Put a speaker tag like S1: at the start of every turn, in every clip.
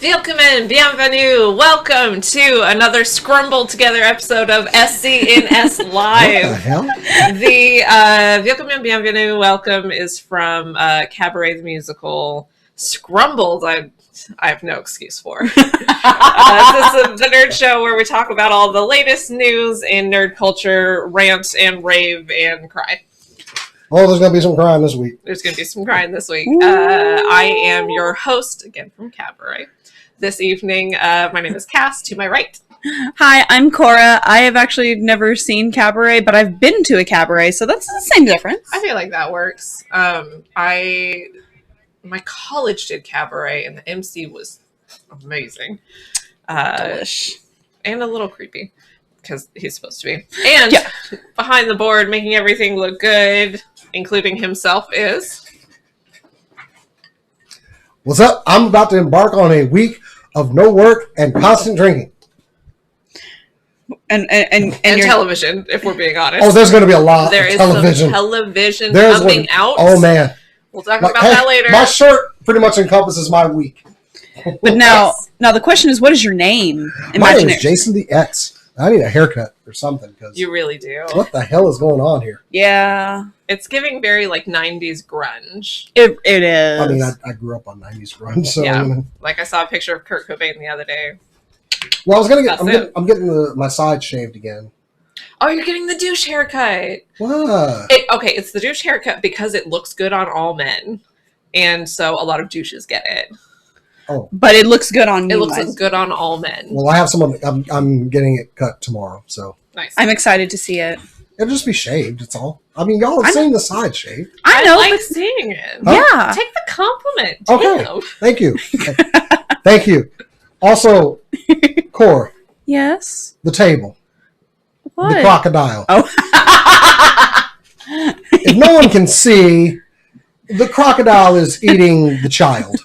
S1: Welcome and bienvenue. Welcome to another scrumbled together episode of SCNS Live.
S2: What the hell?
S1: The Welcome and bienvenue welcome is from Cabaret the Musical. Scrumbled, I have no excuse for. This is the nerd show where we talk about all the latest news in nerd culture, rant and rave and cry.
S2: Oh, there's going to be some crying this week.
S1: There's going to be some crying this week. I am your host, again from Cabaret. This evening, my name is Cass, to my right.
S3: Hi, I'm Cora. I have actually never seen Cabaret, but I've been to a cabaret, so that's the same difference.
S1: I feel like that works. My college did Cabaret, and the MC was amazing.
S3: Delish.
S1: And a little creepy, because he's supposed to be. And behind the board, making everything look good, including himself, is...
S2: What's up? I'm about to embark on a week of no work and constant drinking.
S1: And television, if we're being honest.
S2: Oh, there's going to be a lot
S1: there
S2: of television.
S1: There is some television coming out.
S2: Oh, man.
S1: We'll talk about that later.
S2: My shirt pretty much encompasses my week.
S3: But now the question is, what is your name?
S2: My name is Jason the X. I need a haircut or something. Cause
S1: you really do.
S2: What the hell is going on here?
S3: Yeah.
S1: It's giving very, 90s grunge.
S3: It is.
S2: I mean, I grew up on 90s grunge, so...
S1: Yeah. I saw a picture of Kurt Cobain the other day.
S2: Well, I was going to I'm getting my side shaved again.
S1: Oh, you're getting the douche haircut.
S2: What?
S1: It's the douche haircut because it looks good on all men. And so a lot of douches get it.
S2: Oh.
S3: But it looks good on you.
S1: It looks good on all men.
S2: Well, I have someone... I'm getting it cut tomorrow, so...
S1: Nice.
S3: I'm excited to see it.
S2: It'll just be shaved, it's all. I mean, y'all have seen the side shave.
S3: I know.
S1: I like seeing it.
S3: Huh? Yeah.
S1: Take the compliment.
S2: Okay.
S1: Damn.
S2: Thank you. Thank you. Also, Cora.
S3: Yes?
S2: The table.
S3: What?
S2: The crocodile.
S3: Oh.
S2: If no one can see, the crocodile is eating the child.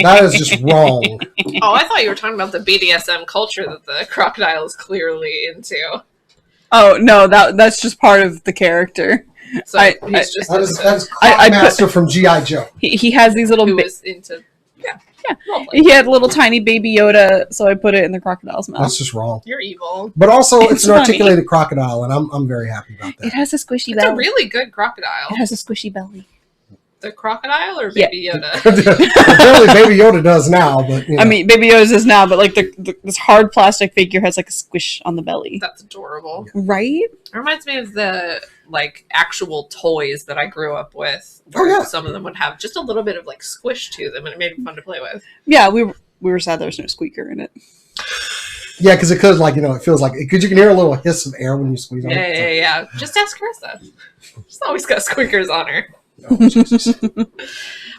S2: That is just wrong.
S1: Oh, I thought you were talking about the BDSM culture that the crocodile is clearly into.
S3: Oh, no, that's just part of the character.
S1: So he's just
S2: that's Master from G.I. Joe.
S3: He has these little...
S1: Who is into... Yeah.
S3: He had little tiny baby Yoda, so I put it in the crocodile's mouth.
S2: That's just wrong.
S1: You're evil.
S2: But also, it's an
S3: funny.
S2: articulated crocodile, and I'm very happy about that.
S3: It has a squishy
S1: It's
S3: belly.
S1: a really good crocodile.
S3: It has a squishy belly.
S1: The crocodile or Baby Yoda?
S2: Apparently, Baby Yoda does now, but you know.
S3: I mean, Baby Yoda's is now, but this hard plastic figure has a squish on the belly.
S1: That's adorable.
S3: Right?
S1: It reminds me of the actual toys that I grew up with.
S2: Oh yeah.
S1: Some of them would have just a little bit of squish to them, and it made it fun to play with.
S3: Yeah, we were sad there was no squeaker in it.
S2: Yeah, because it could, it feels like it. Because you can hear a little hiss of air when you squeeze on it.
S1: Yeah. Just ask Carissa. She's always got squeakers on her.
S2: Oh, Jesus.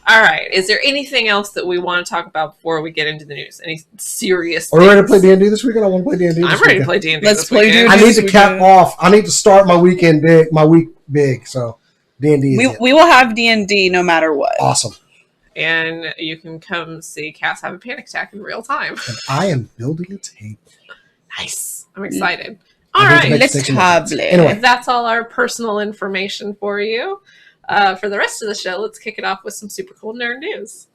S1: All right. Is there anything else that we want to talk about before we get into the news? Any serious
S2: Are we ready to play
S1: things?
S2: D&D this weekend? I want to play D&D this
S1: I'm ready to
S2: weekend.
S1: play D&D
S3: Let's
S1: this
S3: play
S1: weekend.
S2: I need to cap off. I need to start my weekend big. My week big. So D&D is
S3: We will have D&D no matter what.
S2: awesome.
S1: And you can come see Cass have a panic attack in real time.
S2: And I am building a table.
S1: Nice. I'm excited. All
S2: I need to
S1: right.
S2: make
S3: Let's
S2: sticks and
S3: have
S2: buttons.
S3: it.
S2: Anyway,
S1: If that's all our personal information for you, for the rest of the show, let's kick it off with some super cool nerd news.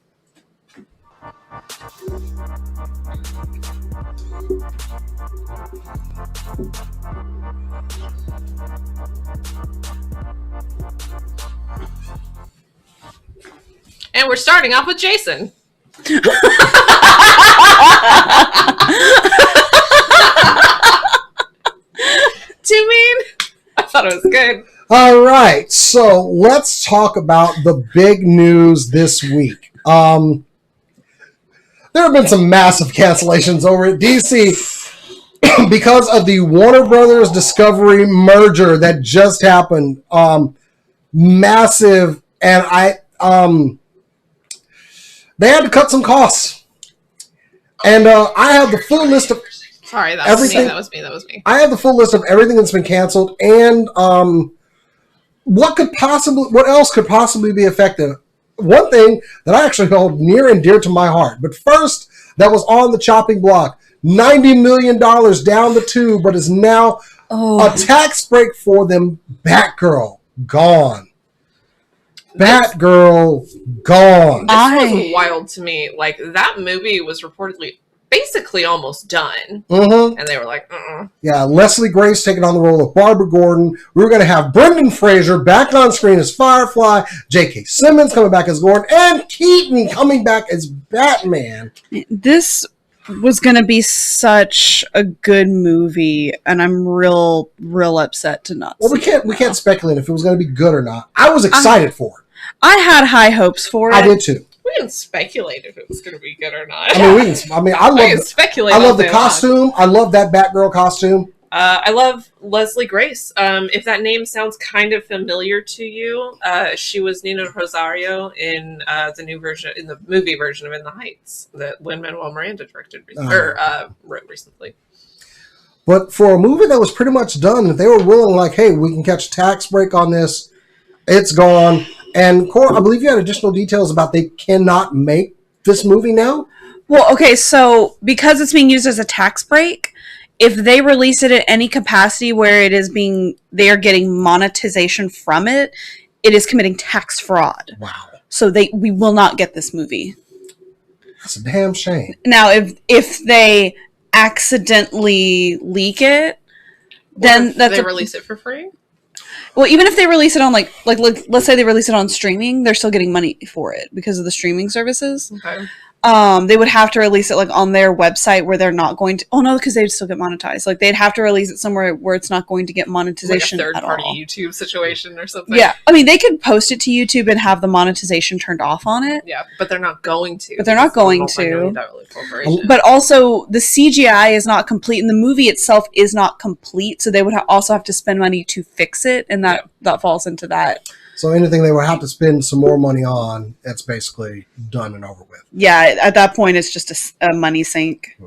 S1: And we're starting off with Jason. Too mean? I thought it was good.
S2: all right. So let's talk about the big news this week. There have been some massive cancellations over at DC because of the Warner Brothers Discovery merger that just happened. Massive, and they had to cut some costs. And I have the full list of
S1: Sorry, that
S2: everything.
S1: was me.
S2: I have the full list of everything that's been canceled and what else could possibly be effective. One thing that I actually hold near and dear to my heart, but first that was on the chopping block, $90 million down the tube, but is now a tax break for them. Batgirl gone. Batgirl gone.
S1: This was wild to me. Like, that movie was reportedly basically almost done.
S2: Mm-hmm.
S1: And they were like,
S2: Yeah, Leslie Grace taking on the role of Barbara Gordon. We were going to have Brendan Fraser back on screen as Firefly, J.K. Simmons coming back as Gordon, and Keaton coming back as Batman.
S3: This was going to be such a good movie, and I'm real upset to not
S2: Well,
S3: see it
S2: we
S3: now.
S2: can't speculate if it was going to be good or not. I was excited for it.
S3: I had high hopes for it.
S2: I did too.
S1: we can speculate if it was going to be good or not.
S2: I love the costume. I love that Batgirl costume.
S1: I love Leslie Grace. If that name sounds kind of familiar to you, she was Nina Rosario in the movie version of In the Heights that Lin-Manuel Miranda wrote recently.
S2: But for a movie that was pretty much done, if they were willing, like, hey, we can catch a tax break on this, it's gone. And Cora, I believe you had additional details about they cannot make this movie now.
S3: Well, okay, so because it's being used as a tax break, if they release it at any capacity where they are getting monetization from it, it is committing tax fraud.
S2: Wow.
S3: So we will not get this movie.
S2: That's a damn shame.
S3: Now, if they accidentally leak it, then
S1: they release it for free.
S3: Well, even if they release it on like let's say they release it on streaming, they're still getting money for it because of the streaming services.
S1: Okay.
S3: They would have to release it like on their website where they're not going to. Oh no, because they'd still get monetized. Like they'd have to release it somewhere where it's not going to get monetization
S1: like a
S3: at all.
S1: third-party YouTube situation or something.
S3: Yeah, I mean they could post it to YouTube and have the monetization turned off on it.
S1: Yeah, but they're not going to.
S3: But they're not going to.
S1: Corporation.
S3: But also the CGI is not complete, and the movie itself is not complete. So they would also have to spend money to fix it, and that falls into that.
S2: So anything they would have to spend some more money on, it's basically done and over with.
S3: Yeah, at that point, it's just a money sink.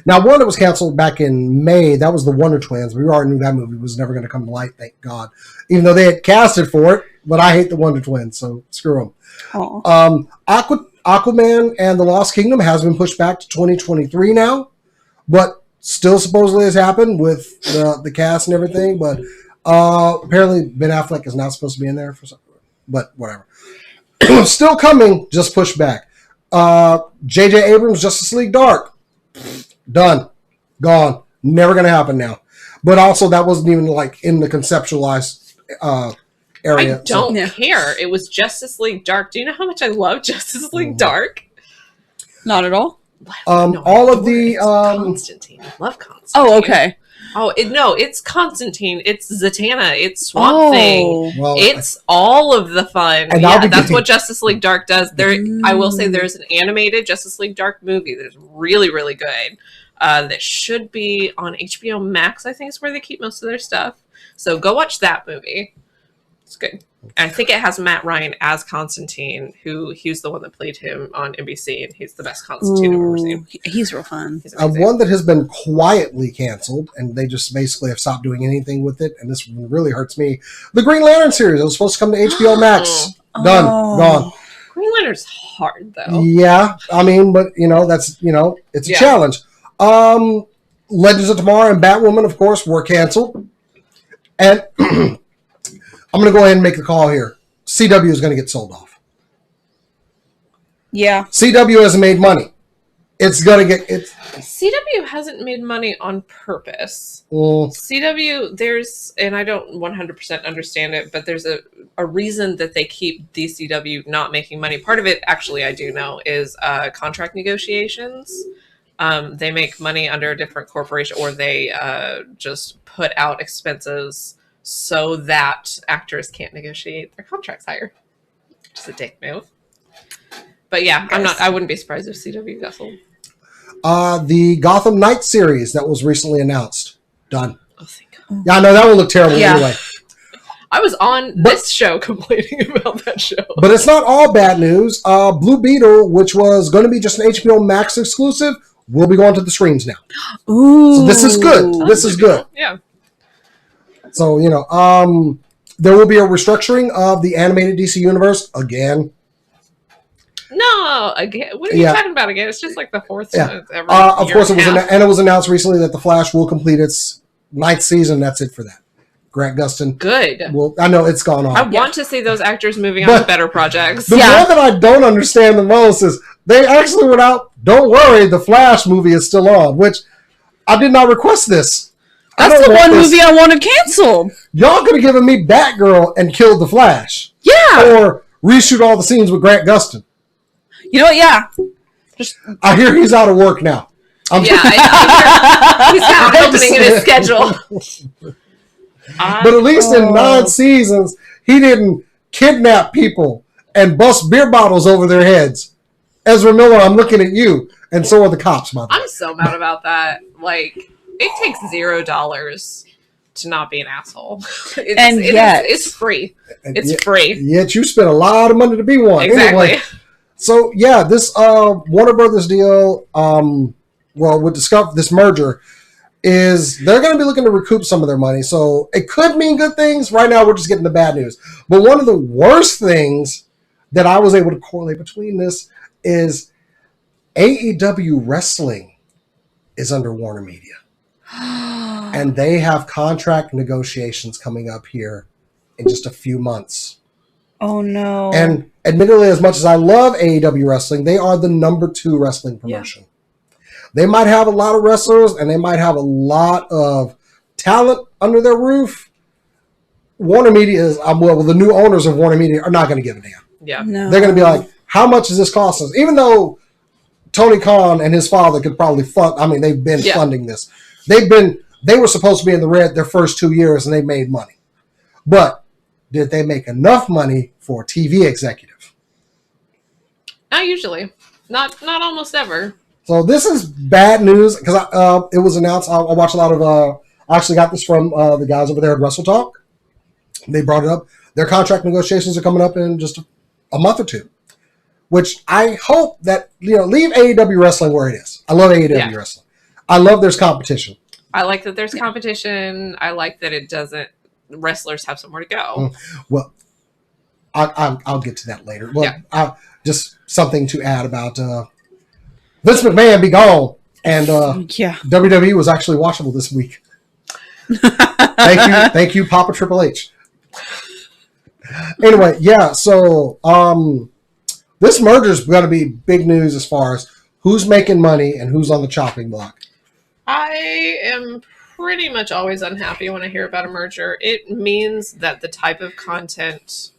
S2: Now, one that was canceled back in May, that was the Wonder Twins. We already knew that movie was never going to come to light, thank God. Even though they had casted for it, but I hate the Wonder Twins, so screw them. Aquaman and the Lost Kingdom has been pushed back to 2023 now, but still supposedly has happened with the cast and everything, but apparently Ben Affleck is not supposed to be in there for something, but whatever. Still coming, just pushed back. J.J. Abrams' Justice League Dark. Done. Gone. Never going to happen now. But also, that wasn't even like in the conceptualized area.
S1: I don't care. It was Justice League Dark. Do you know how much I love Justice League Dark?
S3: Not at all.
S2: All of the
S1: Constantine. I love Constantine.
S3: Oh, okay.
S1: Oh, it's Constantine. It's Zatanna. It's Swamp Thing.
S2: Well,
S1: it's all of the fun.
S2: And
S1: yeah, that's what Justice League Dark does. I will say there's an animated Justice League Dark movie that's really, really good. That should be on HBO Max, I think is where they keep most of their stuff. So go watch that movie. It's good. And I think it has Matt Ryan as Constantine, he's the one that played him on NBC, and he's the best Constantine I've ever seen.
S3: He's real fun.
S2: One that has been quietly canceled, and they just basically have stopped doing anything with it, and this really hurts me. The Green Lantern series. It was supposed to come to HBO Max. Done. Gone.
S1: Green Lantern's hard, though.
S2: Yeah, I mean, but, that's, it's a challenge. Legends of Tomorrow and Batwoman, of course, were canceled. And I'm going to go ahead and make the call here. CW is going to get sold off.
S3: Yeah.
S2: CW hasn't made money. It's going to get...
S1: CW hasn't made money on purpose. CW, and I don't 100% understand it, but there's a reason that they keep DCW not making money. Part of it, actually, I do know, is contract negotiations. They make money under a different corporation, or they just put out expenses so that actors can't negotiate their contracts higher. Just a dick move. But yeah, I wouldn't be surprised if CW got sold.
S2: The Gotham Knights series that was recently announced. Done.
S1: Oh, thank God.
S2: Yeah, I know that will look terrible anyway.
S1: I was on this show complaining about that show.
S2: But it's not all bad news. Blue Beetle, which was going to be just an HBO Max exclusive, will be going to the screens now.
S3: Ooh.
S2: So this is good. This is good.
S1: Yeah.
S2: So, there will be a restructuring of the animated DC universe again.
S1: No, again. What are you talking about again? It's just like the fourth time.
S2: Of course, it was announced recently that The Flash will complete its 9th season. That's it for that. Grant Gustin.
S1: Good.
S2: Well, I know it's gone on.
S1: I want to see those actors moving on to better projects.
S2: The one that I don't understand the most is they actually went out, don't worry, the Flash movie is still on, which I did not request this.
S3: That's the one movie I wanted canceled.
S2: Y'all could have given me Batgirl and killed the Flash.
S3: Yeah.
S2: Or reshoot all the scenes with Grant Gustin.
S3: You know what? Yeah.
S2: I hear he's out of work now.
S1: I hear he's got an opening in his schedule.
S2: But at least in 9 seasons, he didn't kidnap people and bust beer bottles over their heads. Ezra Miller, I'm looking at you. And so are the cops, by the way.
S1: I'm so mad about that. Like, it takes $0 to not be an asshole. It's free. It's free.
S2: Yet you spent a lot of money to be one.
S1: Exactly.
S2: Anyway, so yeah, this Warner Brothers deal, with this merger, is they're going to be looking to recoup some of their money. So it could mean good things. Right now, we're just getting the bad news. But one of the worst things that I was able to correlate between this is AEW Wrestling is under Warner Media. And they have contract negotiations coming up here in just a few months.
S3: Oh, no.
S2: And admittedly, as much as I love AEW Wrestling, they are the number 2 wrestling promotion. Yeah. They might have a lot of wrestlers and they might have a lot of talent under their roof. Warner Media is, the new owners of Warner Media are not going to give a damn.
S1: Yeah.
S3: No.
S2: They're going to be like, how much does this cost us? Even though Tony Khan and his father could probably they've been funding this. They were supposed to be in the red their first 2 years and they made money. But did they make enough money for a TV executive?
S1: Not usually. Not almost ever.
S2: So this is bad news because it was announced. I watched a lot of. I actually got this from the guys over there at Wrestle Talk. They brought it up. Their contract negotiations are coming up in just a month or two, which I hope that leave AEW Wrestling where it is. I love AEW Wrestling. I love there's competition.
S1: I like that there's competition. I like that it doesn't. Wrestlers have somewhere to go.
S2: Well, I'll get to that later. Well, just something to add about. Vince McMahon be gone, and WWE was actually watchable this week. Thank you, Papa Triple H. Anyway, so this merger is going to be big news as far as who's making money and who's on the chopping block.
S1: I am pretty much always unhappy when I hear about a merger. It means that the type of content,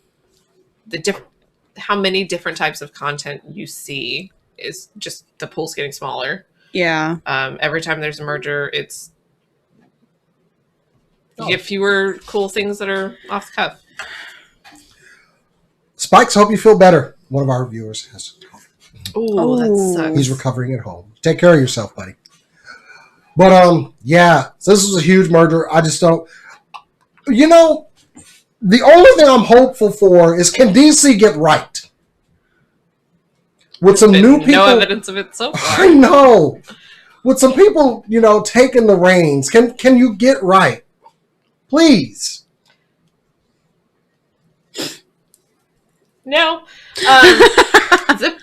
S1: how many different types of content you see is just the pool's getting smaller.
S3: Yeah.
S1: Every time there's a merger, you get fewer cool things that are off the cuff.
S2: Spikes, hope you feel better. One of our viewers has.
S1: Oh, that sucks.
S2: He's recovering at home. Take care of yourself, buddy. But so this was a huge merger. I just don't. The only thing I'm hopeful for is can DC get right? With some new people.
S1: No evidence of it so far.
S2: I know. With some people, taking the reins. Can you get right? Please.
S1: No. The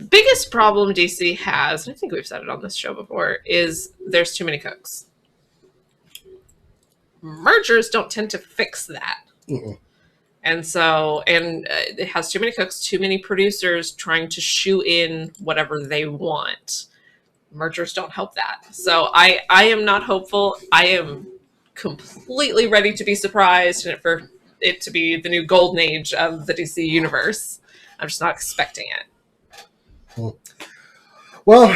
S1: biggest problem DC has, and I think we've said it on this show before, is there's too many cooks. Mergers don't tend to fix that. Mm-mm. And so, it has too many cooks, too many producers trying to shoe in whatever they want. Mergers don't help that. So I am not hopeful. I am completely ready to be surprised and for it to be the new golden age of the DC universe. I'm just not expecting it.
S2: Well,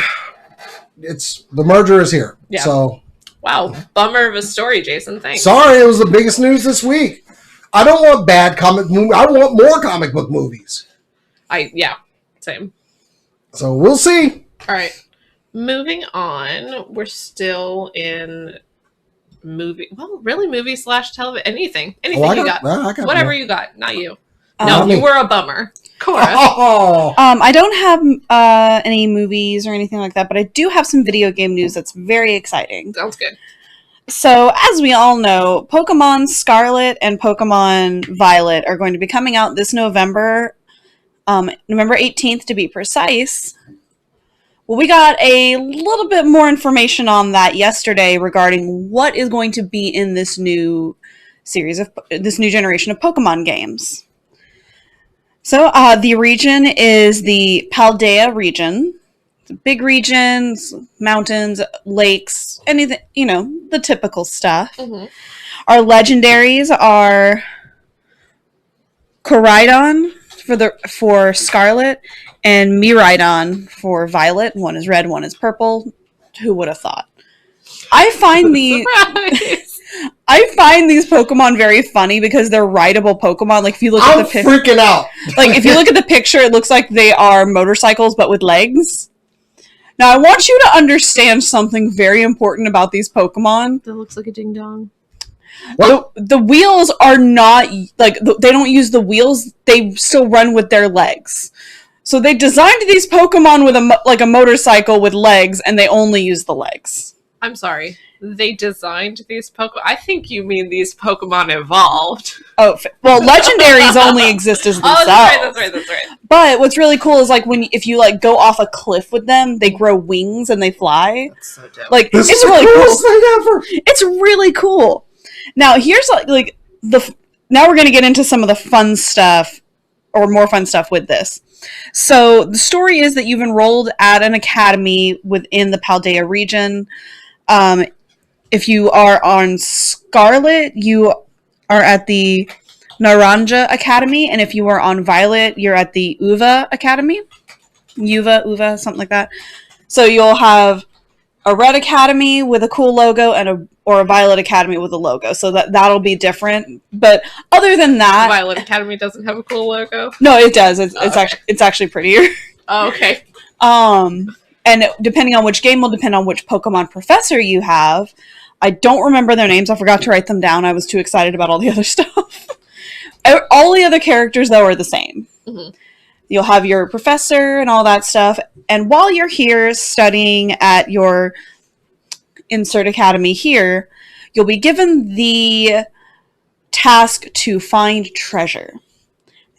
S2: the merger is here.
S1: Yeah.
S2: So,
S1: wow, bummer of a story, Jason. Thanks.
S2: Sorry, it was the biggest news this week. I don't want bad comic movies. I want more comic book movies.
S1: Same.
S2: So we'll see.
S1: All right, moving on. We're still in movie. Well, really, movie/television. Anything you got. Whatever you got. Not you. No, you were a bummer. Cora.
S3: I don't have any movies or anything like that, but I do have some video game news that's very exciting.
S1: Sounds good.
S3: So, as we all know, Pokemon Scarlet and Pokemon Violet are going to be coming out this November, November 18th to be precise. Well, we got a little bit more information on that yesterday regarding what is going to be in this new this new generation of Pokemon games. So the region is the Paldea region. Big regions, mountains, lakes, anything, the typical stuff.
S1: Mm-hmm.
S3: Our legendaries are Koraidon for Scarlet and Miraidon for Violet. One is red, one is purple. Who would have thought? I find these Pokemon very funny because they're rideable Pokemon. Like if you look at the picture,
S2: freaking out.
S3: Like if you look at the picture, it looks like they are motorcycles but with legs. Now I want you to understand something very important about these Pokemon.
S1: That looks like a ding dong.
S3: The wheels are not like they don't use the wheels. They still run with their legs. So they designed these Pokemon with a motorcycle with legs, and they only use the legs.
S1: I'm sorry. They designed these Pokemon? I think you mean these Pokemon evolved.
S3: Oh, well, legendaries only exist as themselves.
S1: Oh, that's right.
S3: But what's really cool is, like, if you, like, go off a cliff with them, they grow wings and they fly.
S1: That's so dope.
S3: Like,
S2: This
S3: it's
S2: is
S3: really
S2: the coolest
S3: cool.
S2: thing ever.
S3: It's really cool. Now, here's, now we're going to get into some of the fun stuff, or more fun stuff with this. So, the story is that you've enrolled at an academy within the Paldea region. If you are on Scarlet, you are at the Naranja Academy, and if you are on Violet, you're at the Uva Academy. Uva, something like that. So you'll have a Red Academy with a cool logo and a Violet Academy with a logo. So that'll be different. But other than that,
S1: Violet Academy doesn't have a cool logo.
S3: No, it does. It's
S1: okay.
S3: it's actually prettier.
S1: Oh, okay.
S3: And depending on which game will depend on which Pokemon professor you have. I don't remember their names. I forgot to write them down. I was too excited about all the other stuff. All the other characters, though, are the same. Mm-hmm. You'll have your professor and all that stuff. And while you're here studying at your insert academy here, you'll be given the task to find treasure.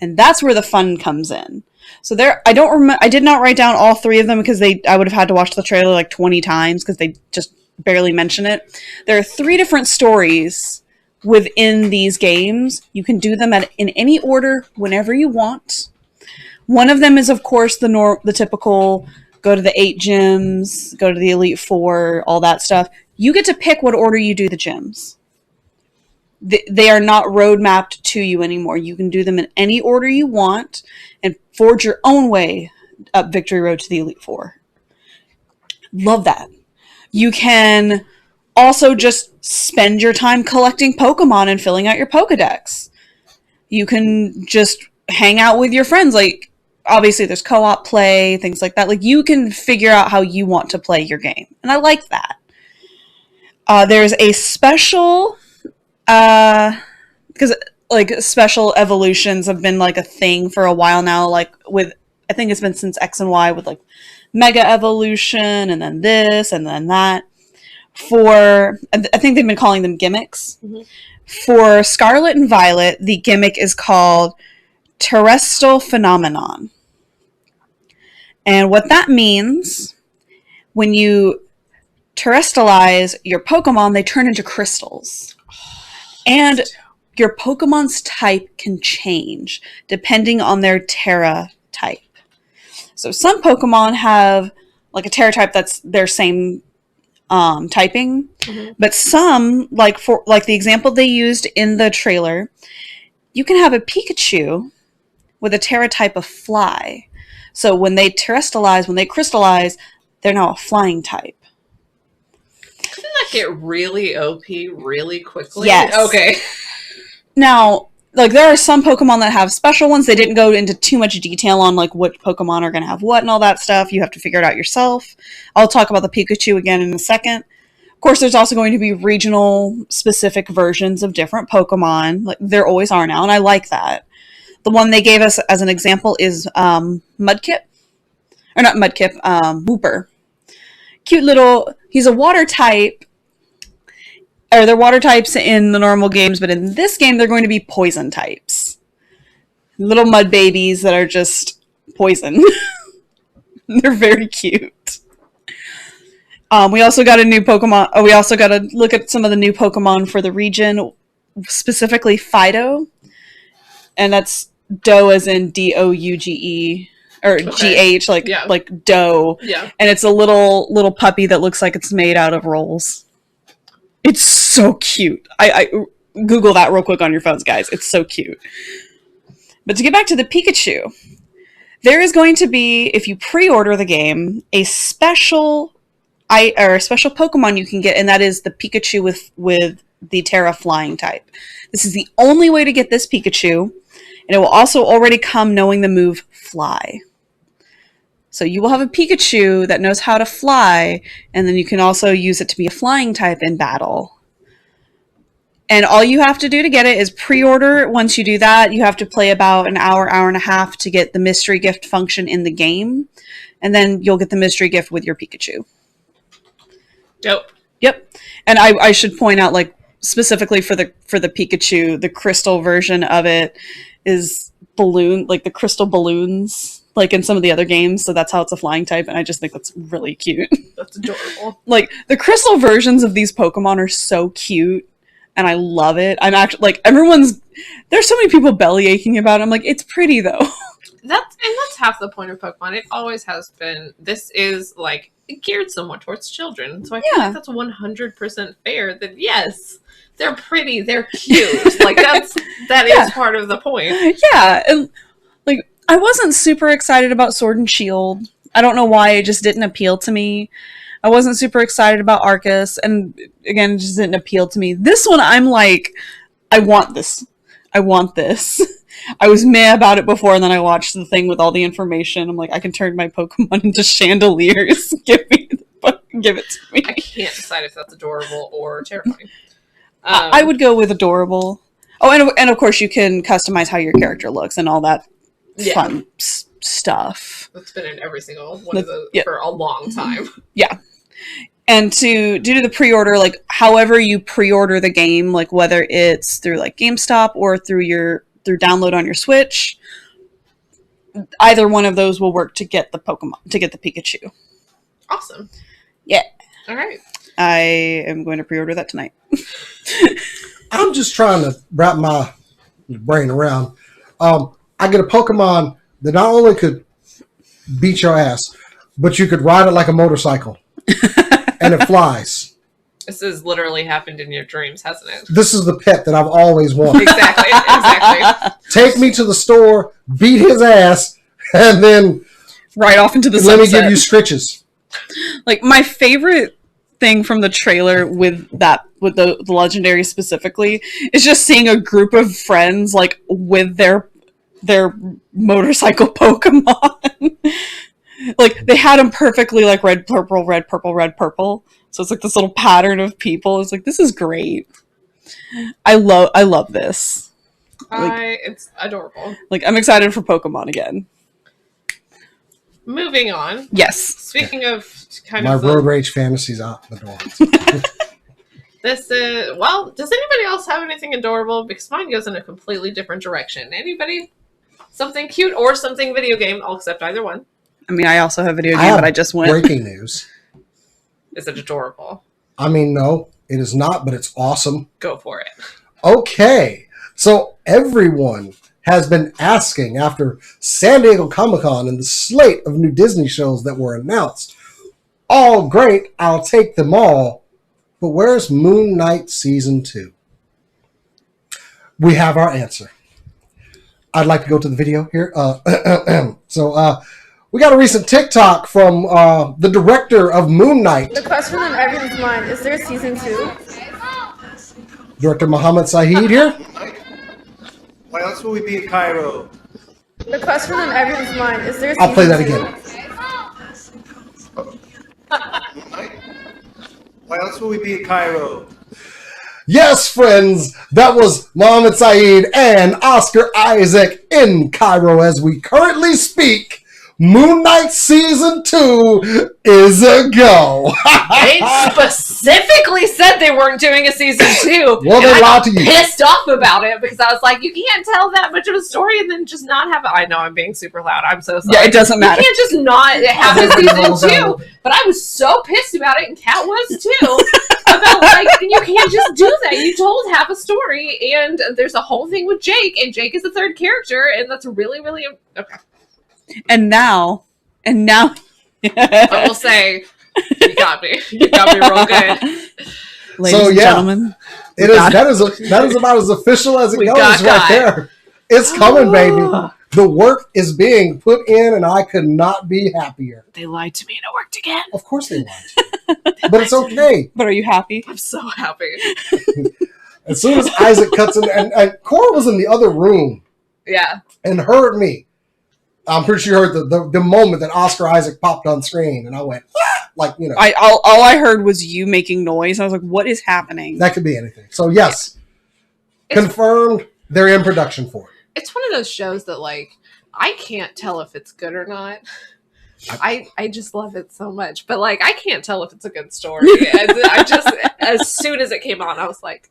S3: And that's where the fun comes in. So I did not write down all three of them because I would have had to watch the trailer like 20 times because they just barely mention it. There are 3 different stories within these games. You can do them in any order whenever you want. One of them is, of course, the typical go to the 8 gyms, go to the Elite Four, all that stuff. You get to pick what order you do the gyms. They are not road mapped to you anymore. You can do them in any order you want and forge your own way up Victory Road to the Elite Four. Love that. You can also just spend your time collecting Pokemon and filling out your Pokedex. You can just hang out with your friends. Like, obviously there's co-op play, things like that. Like, you can figure out how you want to play your game. And I like that. There's a special... because like special evolutions have been like a thing for a while now, like I think it's been since X and Y with like Mega Evolution and then this and then that. I think they've been calling them gimmicks. Mm-hmm. For Scarlet and Violet, the gimmick is called Terrestrial Phenomenon. And what that means, when you terrestrialize your Pokemon, they turn into crystals. And your Pokemon's type can change depending on their Terra type. So some Pokemon have like a Terra type that's their same typing, mm-hmm. But some, like the example they used in the trailer, you can have a Pikachu with a Terra type of fly. So when they crystallize, they're now a flying type.
S1: Doesn't that get really OP really quickly?
S3: Yes.
S1: Okay.
S3: Now, like, there are some Pokemon that have special ones. They didn't go into too much detail on, like, what Pokemon are going to have what and all that stuff. You have to figure it out yourself. I'll talk about the Pikachu again in a second. Of course, there's also going to be regional specific versions of different Pokemon. Like, there always are now, and I like that. The one they gave us as an example is Mudkip. Or not Mudkip, Wooper. Cute little... He's a water type. Or they're water types in the normal games, but in this game, they're going to be poison types. Little mud babies that are just poison. They're very cute. We also got a new Pokemon. We also got to look at some of the new Pokemon for the region. specifically Fido, and that's dough as in DOUGE or GH, like dough.
S1: Yeah.
S3: And it's a little puppy that looks like it's made out of rolls. It's so cute. I Google that real quick on your phones, guys. It's so cute. But to get back to the Pikachu, there is going to be, if you pre-order the game, a special Pokemon you can get, and that is the Pikachu with the Terra Flying type. This is the only way to get this Pikachu, and it will also already come knowing the move Fly. So you will have a Pikachu that knows how to fly, and then you can also use it to be a flying type in battle. And all you have to do to get it is pre-order. Once you do that, you have to play about an hour and a half to get the mystery gift function in the game. And then you'll get the mystery gift with your Pikachu.
S1: Dope.
S3: Yep. And I should point out, like, specifically for the Pikachu, the crystal version of it is the crystal balloons, like in some of the other games. So that's how it's a flying type. And I just think that's really cute.
S1: That's adorable.
S3: Like, the crystal versions of these Pokemon are so cute. And I love it. I'm actually, like, there's so many people belly aching about it. I'm like, it's pretty though.
S1: That's half the point of Pokemon. It always has been. This is, like, geared somewhat towards children. So I feel like that's 100% fair that, yes, they're pretty, they're cute. Like, that is part of the point.
S3: Yeah. And, like, I wasn't super excited about Sword and Shield. I don't know why. It just didn't appeal to me. I wasn't super excited about Arceus, and again, it just didn't appeal to me. This one, I'm like, I want this. I want this. I was meh about it before, and then I watched the thing with all the information. I'm like, I can turn my Pokemon into chandeliers. Give it to me.
S1: I can't decide if that's adorable or terrifying.
S3: I would go with adorable. Oh, and of course, you can customize how your character looks and all that fun stuff.
S1: That's been in every single one of those for a long time.
S3: Yeah. And to do the pre-order, like, however you pre-order the game, like whether it's through like GameStop or through download on your Switch, either one of those will work to get the Pikachu.
S1: Awesome.
S3: Yeah.
S1: All right.
S3: I am going to pre-order that tonight.
S2: I'm just trying to wrap my brain around. I get a Pokemon that not only could beat your ass, but you could ride it like a motorcycle. And it flies.
S1: This has literally happened in your dreams, hasn't it?
S2: This is the pet that I've always wanted.
S1: Exactly.
S2: Take me to the store, beat his ass, and then
S3: right off into the
S2: let
S3: sunset.
S2: me give you scritches.
S3: Like, my favorite thing from the trailer with the legendary specifically is just seeing a group of friends, like, with their motorcycle Pokemon. Like, they had them perfectly, like, red, purple, red, purple, red, purple. So it's like this little pattern of people. It's like, this is great. I love this.
S1: It's adorable.
S3: Like, I'm excited for Pokemon again.
S1: Moving on.
S3: Yes.
S1: Speaking of
S2: My road rage fantasies out the door.
S1: This is, well, does anybody else have anything adorable? Because mine goes in a completely different direction. Anybody? Something cute or something video game? I'll accept either one.
S3: I mean, I also have video game, but I just went.
S2: Breaking news.
S1: Is it adorable?
S2: I mean, no, it is not, but it's awesome.
S1: Go for it.
S2: Okay, so everyone has been asking after San Diego Comic-Con and the slate of new Disney shows that were announced. All great, I'll take them all, but where's Moon Knight Season 2? We have our answer. I'd like to go to the video here. We got a recent TikTok from the director of Moon Knight.
S4: The question on everyone's mind, is there a season 2?
S2: Director Mohammed Saeed here.
S5: Why else would we be in Cairo?
S4: The question on everyone's mind, is there a season 2?
S2: I'll play that again.
S5: Why else would we be in Cairo?
S2: Yes, friends, that was Mohammed Saeed and Oscar Isaac in Cairo as we currently speak Moon Knight Season 2 is a go.
S1: They specifically said they weren't doing a season 2.
S2: Well, they lied to you.
S1: Pissed off about it because I was like, you can't tell that much of a story and then just not have it. I know I'm being super loud. I'm so sorry.
S3: Yeah, it doesn't matter.
S1: You can't just not have a season 2. But I was so pissed about it, and Kat was too. About like, you can't just do that. You told half a story, and there's a whole thing with Jake, and Jake is the third character, and that's really, really okay.
S3: And now,
S1: I will say, you got me real good.
S3: ladies and gentlemen,
S2: that is about as official as it goes right there. It's coming, baby. The work is being put in, and I could not be happier.
S1: They lied to me, and it worked again.
S2: Of course they lied, but it's okay.
S3: but are you happy?
S1: I'm so happy.
S2: As soon as Isaac cuts in, and Cora was in the other room,
S1: Yeah,
S2: and heard me. I'm pretty sure you heard the moment that Oscar Isaac popped on screen, and I went, ah! Like, you know.
S3: All I heard was you making noise. I was like, what is happening?
S2: That could be anything. So, yes, confirmed they're in production for it.
S1: it's one of those shows that, like, I can't tell if it's good or not. I just love it so much. But, like, I can't tell if it's a good story. I just, as soon as it came on, I was like,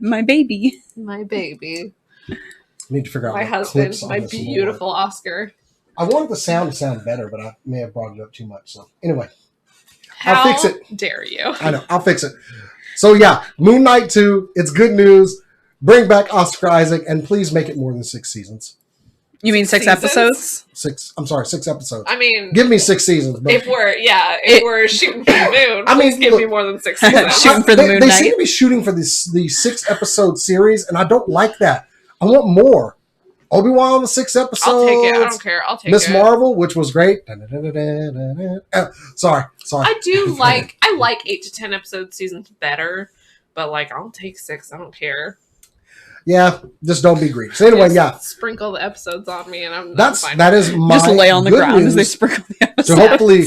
S3: My baby.
S1: my baby.
S2: I need to figure out
S1: My
S2: what
S1: husband,
S2: clips on
S1: my
S2: this
S1: beautiful
S2: more.
S1: Oscar.
S2: I wanted the sound to sound better, but I may have brought it up too much. So, anyway,
S1: How
S2: I'll fix it.
S1: dare you?
S2: I know. I'll fix it. So, yeah, Moon Knight 2, it's good news. Bring back Oscar Isaac, and please make it more than 6 seasons.
S3: You mean 6
S1: Seasons?
S3: episodes?
S2: 6 episodes.
S1: I mean,
S2: Give me 6 seasons. But
S1: if we're shooting for the moon,
S2: I mean,
S1: please give
S2: look,
S1: me more than 6 seasons.
S3: Shooting for the Moon
S2: they
S3: Knight.
S2: seem to be shooting for the 6-episode series, and I don't like that. I want more. Obi-Wan, the 6 episodes.
S1: I'll take it. I don't care. I'll take
S2: Miss
S1: it.
S2: Marvel, which was great. Sorry.
S1: I do like 8 to 10 episode seasons better, but like I'll take 6. I don't care.
S2: Yeah, just don't be greedy. So anyway,
S1: Just sprinkle the episodes on me, and I'm fine.
S2: that is my
S3: Just lay on the
S2: good
S3: ground
S2: news
S3: as they sprinkle the episodes.
S2: to hopefully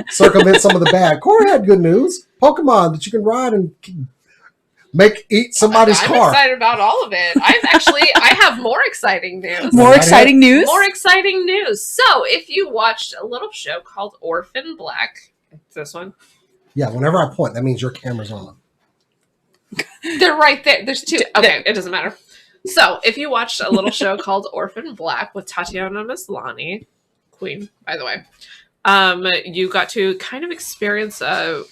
S2: circumvent some of the bad. Corey had good news. Pokemon that you can ride and eat somebody's
S1: I'm
S2: car.
S1: excited about all of it. I have more exciting news.
S3: More exciting news?
S1: More exciting news. So, if you watched a little show called Orphan Black, this one,
S2: Yeah, whenever I point, that means your camera's on.
S1: they're right there. There's 2. Okay, it doesn't matter. So, if you watched a little show called Orphan Black with Tatiana Maslany, Queen, by the way, you got to kind of experience a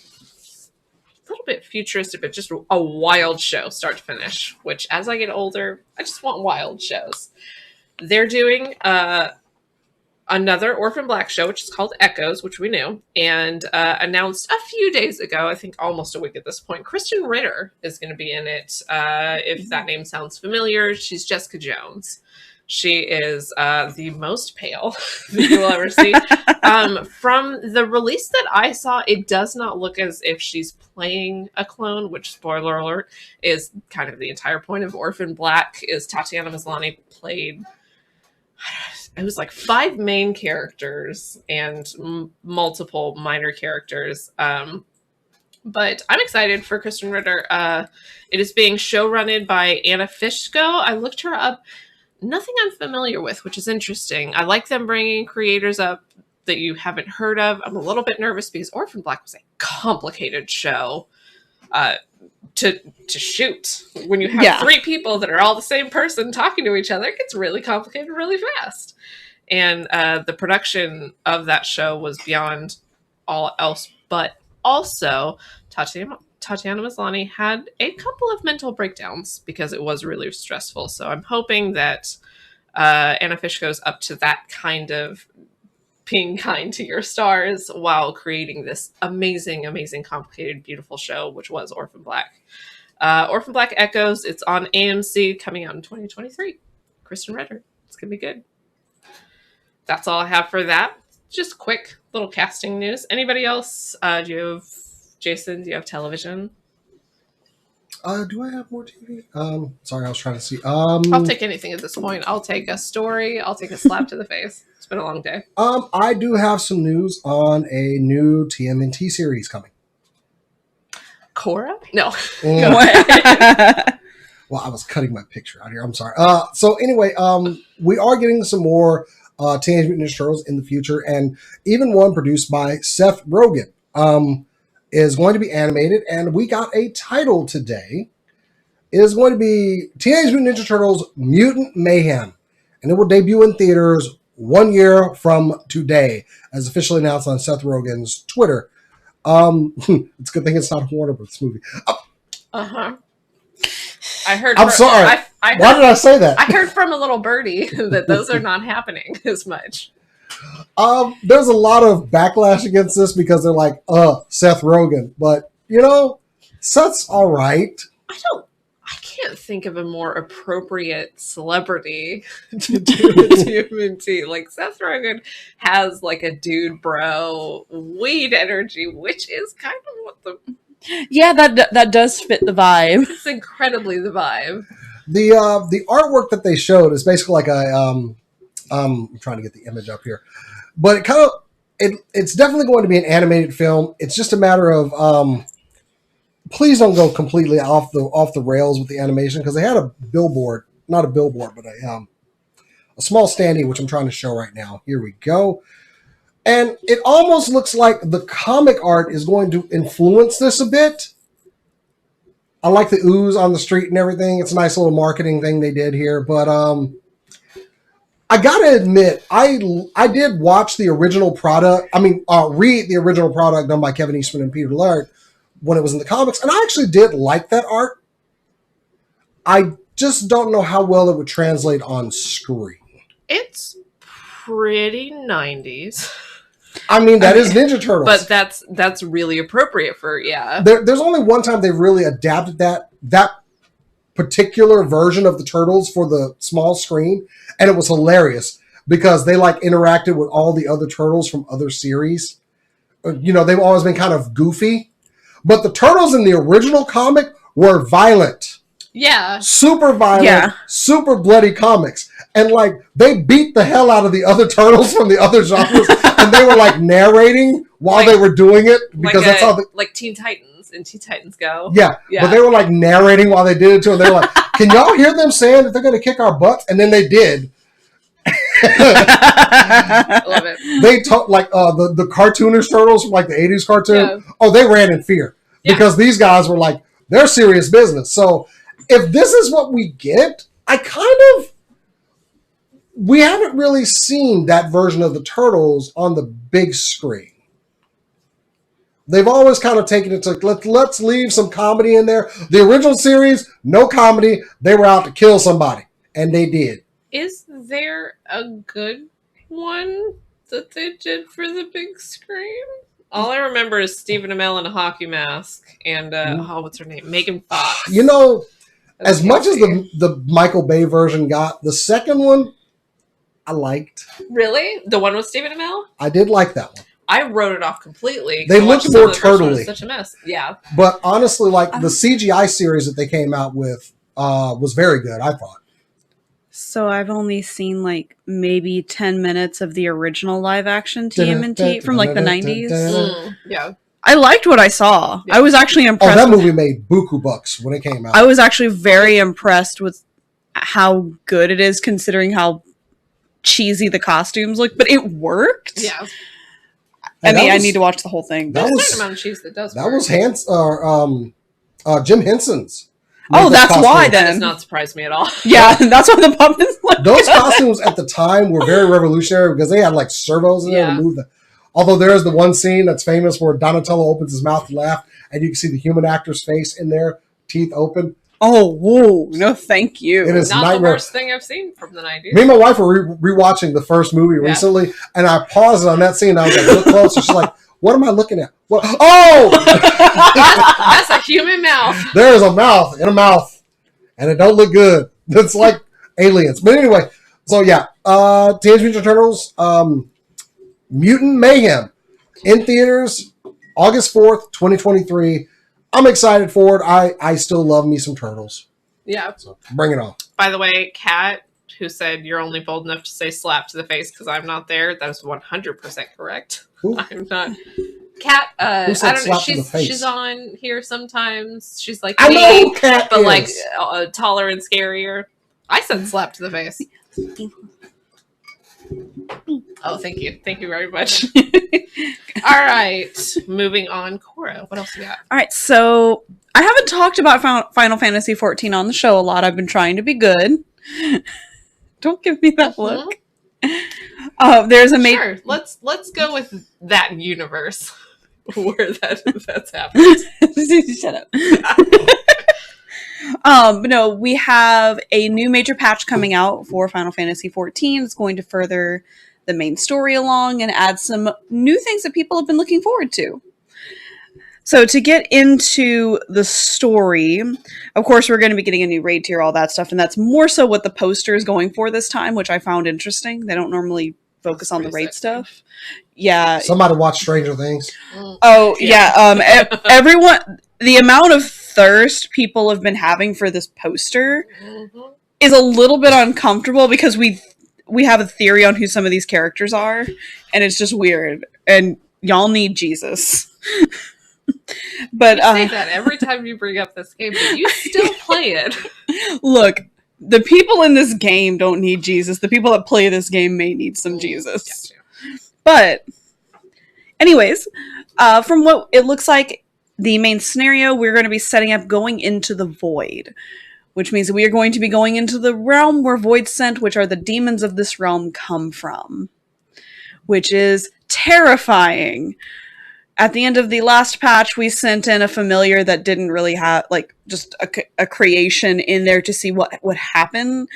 S1: little bit futuristic, but just a wild show, start to finish. Which, as I get older, I just want wild shows. They're doing another Orphan Black show, which is called Echoes, which we knew, and announced a few days ago, I think almost a week at this point, Kristen Ritter is going to be in it. If that name sounds familiar, she's Jessica Jones. She is the most pale that you will ever see. From the release that I saw, it does not look as if she's playing a clone, which, spoiler alert, is kind of the entire point of Orphan Black, is Tatiana Maslany played... It was like 5 main characters and multiple minor characters. But I'm excited for Kristen Ritter. It is being showrunned by Anna Fishko. I looked her up. Nothing I'm familiar with, which is interesting. I like them bringing creators up that you haven't heard of. I'm a little bit nervous because Orphan Black was a complicated show to shoot. When you have 3 people that are all the same person talking to each other, it gets really complicated really fast. And the production of that show was beyond all else. But also, Tatiana Maslany had a couple of mental breakdowns because it was really stressful. So I'm hoping that Anna Fishko's up to that kind of being kind to your stars while creating this amazing, amazing, complicated, beautiful show, which was Orphan Black. Orphan Black Echoes, it's on AMC, coming out in 2023. Kristen Ritter. It's going to be good. That's all I have for that. Just quick little casting news. Anybody else? Jason, do you have television?
S2: Do I have more TV? Sorry, I was trying to see.
S1: I'll take anything at this point. I'll take a story. I'll take a slap to the face. It's been a long day.
S2: I do have some news on a new TMNT series coming.
S1: Cora? No.
S2: Well, I was cutting my picture out here. I'm sorry. So anyway, we are getting some more Teenage Mutant Ninja Turtles in the future, and even one produced by Seth Rogen is going to be animated, and we got a title today. It is going to be Teenage Mutant Ninja Turtles Mutant Mayhem, and it will debut in theaters 1 year from today, as officially announced on Seth Rogen's Twitter. It's a good thing it's not a Warner Bros. Movie.
S1: Uh-huh. I heard.
S2: I'm sorry.
S1: I heard,
S2: Why did I say that?
S1: I heard from a little birdie that those are not happening as much.
S2: There's a lot of backlash against this because they're like, Seth Rogen. But, Seth's all right.
S1: I can't think of a more appropriate celebrity to do a TMNT. Like, Seth Rogen has, like, a dude bro weed energy, which is kind of what the...
S3: Yeah, that does fit the vibe.
S1: It's incredibly the vibe.
S2: The artwork that they showed is basically like I'm trying to get the image up here. But it kind of... It's definitely going to be an animated film. It's just a matter of... please don't go completely off the rails with the animation, because they had a billboard, not a billboard, but a small standee, which I'm trying to show right now. Here we go. And it almost looks like the comic art is going to influence this a bit. I like the ooze on the street and everything. It's a nice little marketing thing they did here. But I gotta admit, I did watch the original product. Read the original product done by Kevin Eastman and Peter Laird when it was in the comics, and I actually did like that art. I just don't know how well it would translate on screen.
S1: It's pretty 90s.
S2: That is Ninja Turtles.
S1: But that's really appropriate for, yeah.
S2: There's only one time they really adapted that particular version of the Turtles for the small screen, and it was hilarious because they interacted with all the other Turtles from other series. They've always been kind of goofy. But the Turtles in the original comic were violent.
S1: Yeah.
S2: Super violent, super bloody comics. And, they beat the hell out of the other Turtles from the other genres. And they were, narrating while they were doing it. Because that's how
S1: like Teen Titans and Teen Titans Go.
S2: Yeah. But they were, narrating while they did it, too. And they were like, can y'all hear them saying that they're going to kick our butts? And then they did.
S1: I love it.
S2: They talk the cartoonish Turtles from the 80s cartoon.
S1: Yeah.
S2: Oh, they ran in fear because these guys were they're serious business. So if this is what we get, we haven't really seen that version of the Turtles on the big screen. They've always kind of taken it to let's leave some comedy in there. The original series, no comedy. They were out to kill somebody, and they did.
S1: Is there a good one that they did for the big screen? All I remember is Stephen Amell in a hockey mask and what's her name? Megan Fox.
S2: As much as the Michael Bay version got, the second one I liked.
S1: Really? The one with Stephen Amell?
S2: I did like that one.
S1: I wrote it off completely.
S2: They looked more turtly.
S1: Such a mess. Yeah.
S2: But honestly, the CGI series that they came out with was very good, I thought.
S3: So I've only seen maybe 10 minutes of the original live action TMNT from the 90s.
S1: Yeah.
S3: I liked what I saw. Yeah. I was actually impressed.
S2: Oh, that movie made buku bucks when it came out.
S3: I was actually very impressed with how good it is considering how cheesy the costumes look, but it worked.
S1: Yeah.
S3: I need to watch the whole thing.
S1: There's a certain amount of cheese that does work.
S2: Was Jim Henson's.
S3: That's why then.
S1: That does not surprise me at all.
S3: Yeah, that's why the pumpkins look
S2: Those costumes at the time were very revolutionary because they had servos in there to move the... Although there's the one scene that's famous where Donatello opens his mouth to laugh and you can see the human actor's face in there, teeth open.
S3: Oh, whoa. No, thank you.
S2: It is
S1: not
S2: nightmare.
S1: The worst thing I've seen from the 90s.
S2: Me and my wife were rewatching the first movie recently, and I paused it on that scene. I was look closer. She's like, what am I looking at? What? Oh!
S1: That's a human mouth.
S2: There is a mouth in a mouth, and it don't look good. It's like aliens. But anyway, so yeah, Teenage Mutant Ninja Turtles, Mutant Mayhem, in theaters, August 4th, 2023. I'm excited for it. I still love me some Turtles.
S1: Yeah.
S2: So bring it on.
S1: By the way, Kat, who said you're only bold enough to say slap to the face because I'm not there, that is 100% correct.
S2: Who?
S1: I'm not. Kat, I don't know.
S2: Slap to the face?
S1: She's on here sometimes. She's like
S2: I
S1: me,
S2: know who Kat
S1: but
S2: is.
S1: Taller and scarier. I said slap to the face. Oh, thank you. Thank you very much. All right. Moving on. Cora, what else you got?
S3: All right, so I haven't talked about Final Fantasy 14 on the show a lot. I've been trying to be good. Don't give me that look. There's a
S1: Sure. Let's go with that universe where that's happened.
S3: Shut up. No, we have a new major patch coming out for Final Fantasy 14. It's going to further the main story along and add some new things that people have been looking forward to. So to get into the story, of course, we're going to be getting a new raid tier, all that stuff, and that's more so what the poster is going for this time, which I found interesting. They don't normally focus on the raid stuff. Yeah.
S2: Somebody watch Stranger Things.
S3: Oh, yeah. Everyone, the amount of thirst people have been having for this poster is a little bit uncomfortable because we have a theory on who some of these characters are, and it's just weird. And y'all need Jesus. But
S1: you say that every time you bring up this game, but you still play it.
S3: Look, the people in this game don't need Jesus. The people that play this game may need some Jesus.
S1: Gotcha.
S3: But anyways, from what it looks like, the main scenario, we're going to be setting up going into the void, which means we are going to be going into the realm where void sent, which are the demons of this realm, come from, which is terrifying. At the end of the last patch, we sent in a familiar that didn't really have, like, just a creation in there to see what would happen.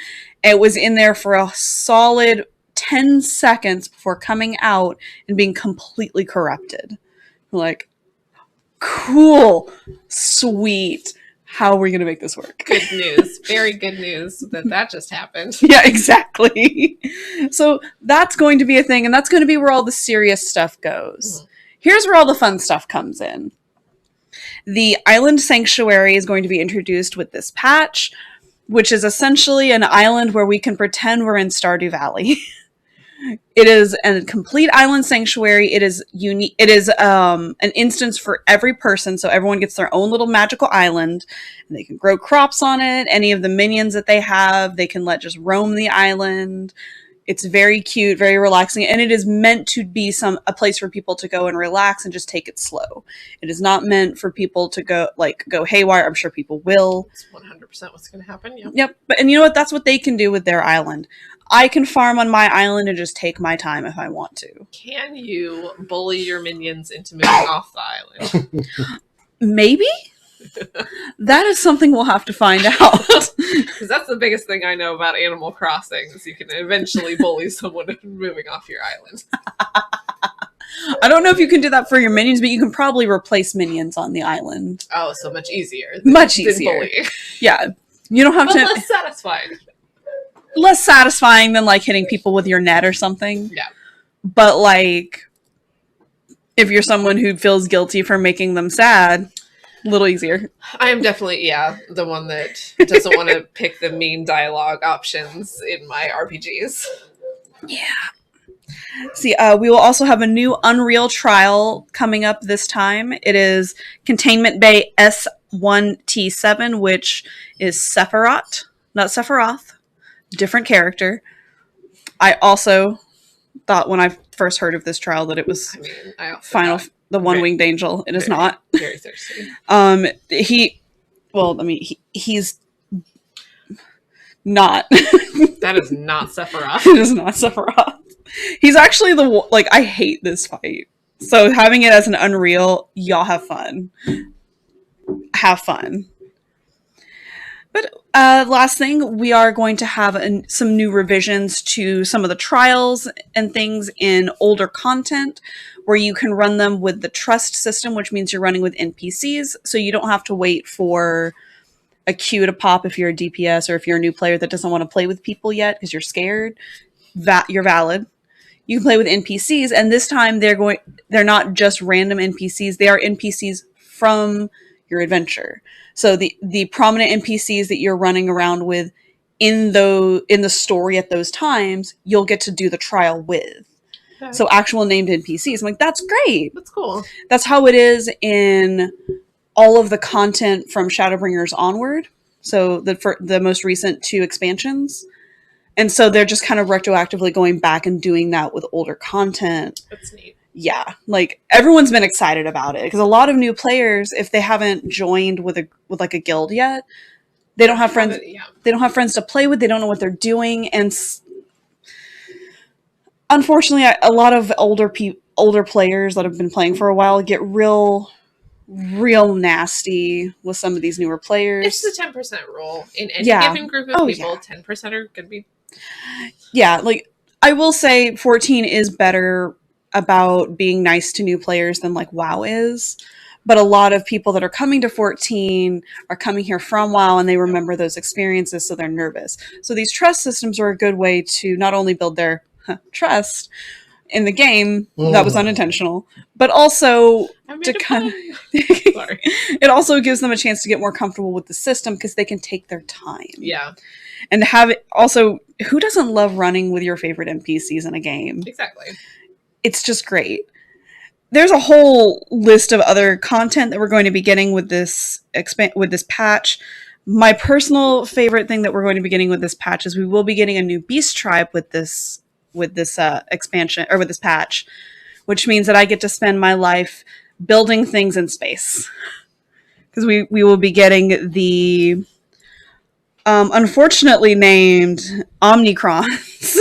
S3: It was in there for a solid 10 seconds before coming out and being completely corrupted. Like, cool, sweet. How are we going to make this work?
S1: Good news. Very good news that just happened.
S3: Yeah, exactly. So that's going to be a thing, and that's going to be where all the serious stuff goes. Here's where all the fun stuff comes in. The Island Sanctuary is going to be introduced with this patch, which is essentially an island where we can pretend we're in Stardew Valley. It is a complete island sanctuary. It is unique. It is an instance for every person, so everyone gets their own little magical island, and they can grow crops on it. Any of the minions that they have, they can let just roam the island. It's very cute, very relaxing, and it is meant to be a place for people to go and relax and just take it slow. It is not meant for people to go haywire. I'm sure people will.
S1: It's 100% what's going to happen. Yep.
S3: Yep. And you know what? That's what they can do with their island. I can farm on my island and just take my time if I want to.
S1: Can you bully your minions into moving off the island?
S3: Maybe? That is something we'll have to find out.
S1: Because that's the biggest thing I know about Animal Crossing, is you can eventually bully someone into moving off your island.
S3: I don't know if you can do that for your minions, but you can probably replace minions on the island.
S1: Oh, so much easier.
S3: Much easier.
S1: Bullying.
S3: Yeah. You don't have
S1: But
S3: to...
S1: less satisfying.
S3: Less satisfying than, like, hitting people with your net or something.
S1: Yeah.
S3: But, like, if you're someone who feels guilty for making them sad... A little easier.
S1: I am definitely, the one that doesn't want to pick the mean dialogue options in my RPGs.
S3: Yeah. See, we will also have a new Unreal trial coming up this time. It is Containment Bay S1T7, which is Sephiroth. Not Sephiroth. Different character. I also thought when I first heard of this trial that it was the one-winged angel. It is not.
S1: Very thirsty.
S3: He's not.
S1: That is not Sephiroth.
S3: It is not Sephiroth. He's actually I hate this fight. So having it as an Unreal, y'all have fun. Have fun. But last thing, we are going to have some new revisions to some of the trials and things in older content, where you can run them with the trust system, which means you're running with NPCs, so you don't have to wait for a queue to pop if you're a DPS or if you're a new player that doesn't want to play with people yet because you're scared. You're valid. You can play with NPCs, and this time they're not just random NPCs, they are NPCs from your adventure. So the prominent NPCs that you're running around with in the story at those times, you'll get to do the trial with. Okay. So actual named NPCs. I'm like, that's great.
S1: That's cool.
S3: That's how it is in all of the content from Shadowbringers onward. So the most recent 2 expansions. And so they're just kind of retroactively going back and doing that with older content.
S1: That's neat.
S3: Yeah, like everyone's been excited about it because a lot of new players, if they haven't joined with like a guild yet, they don't have friends. They don't have friends to play with. They don't know what they're doing, and unfortunately, a lot of older players that have been playing for a while get real nasty with some of these newer players.
S1: It's the 10% rule in any given group of people. 10% are going to be.
S3: Yeah, like I will say, 14 is better about being nice to new players than like WoW is. But a lot of people that are coming to 14 are coming here from WoW and they remember those experiences, so they're nervous. So these trust systems are a good way to not only build their trust in the game, that was unintentional, but also to kind of it also gives them a chance to get more comfortable with the system because they can take their time.
S1: Yeah.
S3: And to have it also, who doesn't love running with your favorite NPCs in a game?
S1: Exactly.
S3: It's just great. There's a whole list of other content that we're going to be getting with this patch. My personal favorite thing that we're going to be getting with this patch is we will be getting a new beast tribe with this expansion or with this patch, which means that I get to spend my life building things in space. Because we will be getting the unfortunately named Omnicrons.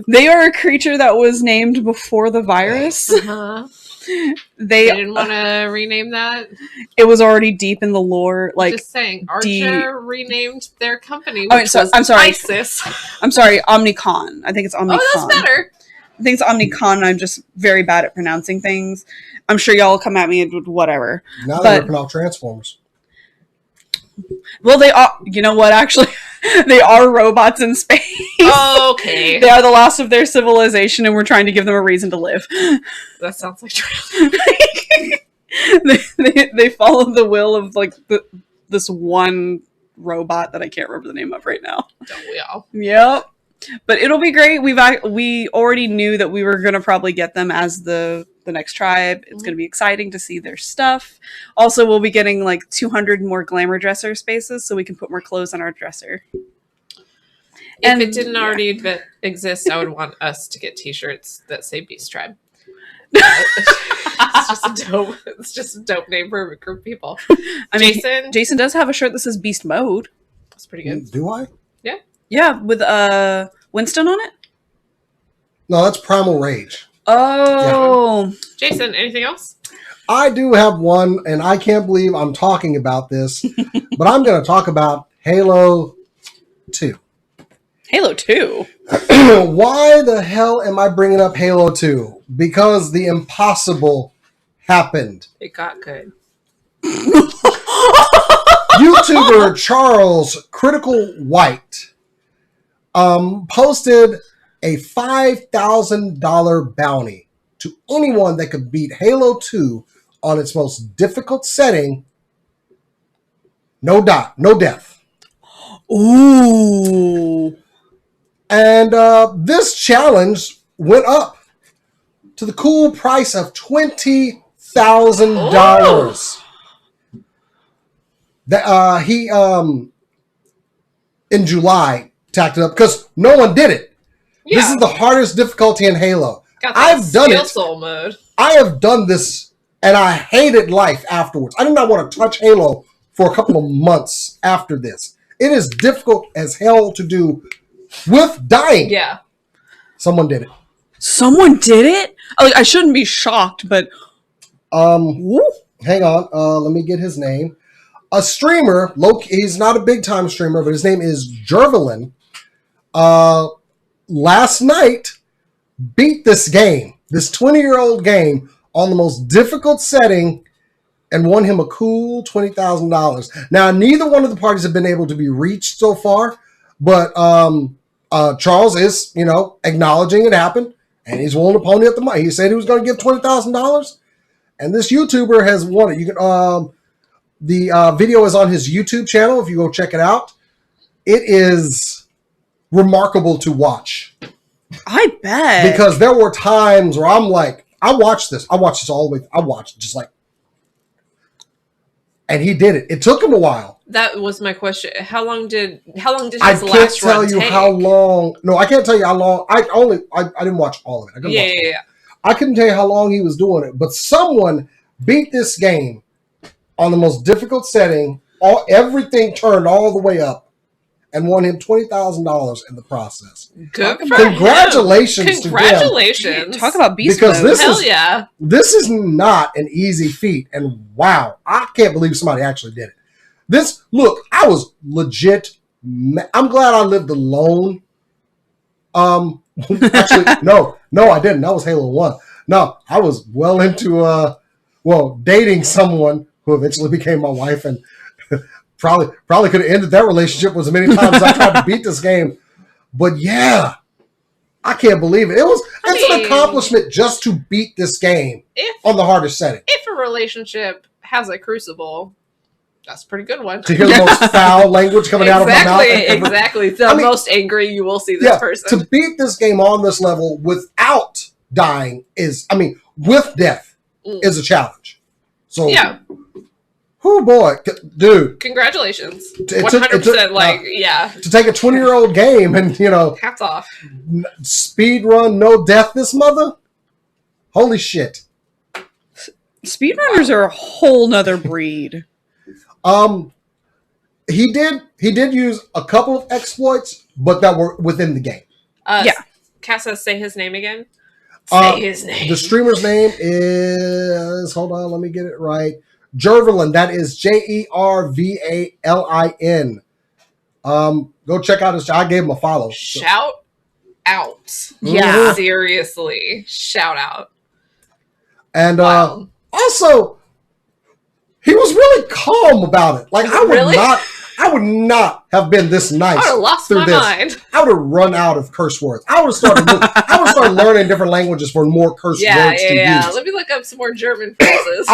S3: They are a creature that was named before the virus. They
S1: didn't want to rename that.
S3: It was already deep in the lore. Like,
S1: just saying, Archer renamed their company.
S3: I'm sorry.
S1: ISIS.
S3: I'm sorry, Omnicon. I think it's Omnicon.
S1: Oh, that's better.
S3: I think it's Omnicon. I'm just very bad at pronouncing things. I'm sure y'all will come at me with whatever.
S2: Now they're ripping off Transformers.
S3: Well, they are. You know what? Actually, they are robots in space.
S1: Oh, okay.
S3: They are the last of their civilization, and we're trying to give them a reason to live.
S1: That sounds like
S3: they follow the will of like this one robot that I can't remember the name of right now.
S1: Don't we all?
S3: Yep. But it'll be great. We already knew that we were going to probably get them as the next tribe. It's going to be exciting to see their stuff. Also, we'll be getting like 200 more glamour dresser spaces so we can put more clothes on our dresser.
S1: If it didn't already exist, I would want us to get t-shirts that say Beast Tribe. It's just a dope name for a group of people.
S3: I mean, Jason does have a shirt that says Beast Mode.
S1: That's pretty good.
S2: Do I?
S1: Yeah.
S3: Yeah, with Winston on it?
S2: No, that's Primal Rage.
S3: Oh.
S1: Yeah. Jason, anything else?
S2: I do have one, and I can't believe I'm talking about this, but I'm going to talk about Halo 2.
S3: Halo 2?
S2: Why the hell am I bringing up Halo 2? Because the impossible happened.
S1: It got good.
S2: YouTuber Charles Critical White posted a $5,000 bounty to anyone that could beat Halo 2 on its most difficult setting. No death.
S3: Ooh.
S2: And this challenge went up to the cool price of $20,000. That he in July tacked it up because no one did it. Yeah. This is the hardest difficulty in Halo. I've done it.
S1: Soul mode.
S2: I have done this, and I hated life afterwards. I did not want to touch Halo for a couple of months after this. It is difficult as hell to do with dying.
S1: Yeah.
S2: Someone did it.
S3: Someone did it? I shouldn't be shocked, but
S2: hang on. Let me get his name. A streamer, he's not a big time streamer, but his name is Jervelin. Last night beat this game, this 20-year-old game, on the most difficult setting and won him a cool $20,000. Now, neither one of the parties have been able to be reached so far, but Charles is, acknowledging it happened, and he's willing to pony up the money. He said he was going to give $20,000, and this YouTuber has won it. You can the video is on his YouTube channel. If you go check it out, it is remarkable to watch.
S3: I bet.
S2: Because there were times where I'm like, I watched this all the way. I watched it just like, And he did it. It took him a while.
S1: That was my question. How long did his
S2: I
S1: last
S2: can't tell
S1: run
S2: you
S1: take?
S2: how long. No, I can't tell you how long. I didn't watch all of it. I couldn't watch
S1: Yeah.
S2: I couldn't tell you how long he was doing it, but someone beat this game on the most difficult setting. Everything turned all the way up, and won him $20,000 in the process.
S1: Good for
S2: Congratulations
S1: him.
S2: to him.
S1: Congratulations.
S3: Talk about beast
S2: Because
S3: mode.
S1: Hell yeah.
S2: This is not an easy feat, and wow, I can't believe somebody actually did it. I was legit. I'm glad I lived alone. Actually, no, I didn't. That was Halo 1. No, I was well into dating someone who eventually became my wife, and probably could have ended that relationship as many times as I tried to beat this game. But yeah, I can't believe it. It's an accomplishment just to beat this game on the hardest setting.
S1: If a relationship has a crucible, that's a pretty good one.
S2: To hear the most foul language coming out of my mouth.
S1: Exactly. The most angry you will see this person.
S2: To beat this game on this level without dying with death is a challenge. So,
S1: yeah.
S2: Oh boy, dude.
S1: Congratulations.
S2: It
S1: 100%.
S2: took, to take a 20-year-old game and,
S1: hats off.
S2: Speed run, no death this mother? Holy shit.
S3: Speedrunners are a whole nother breed.
S2: He did use a couple of exploits, but that were within the game.
S1: Casa, say his name again. Say his name.
S2: The streamer's name is, hold on, let me get it right. Jervalin. That is Jervalin. Go check out his. I gave him a follow.
S1: Shout out.
S3: Yeah.
S1: Seriously. Shout out.
S2: And also, he was really calm about it. Like I would not have been this nice.
S1: I would have lost my mind.
S2: I would have run out of curse words. I would have started learning different languages for more curse words to use.
S1: Let me look up some more German phrases.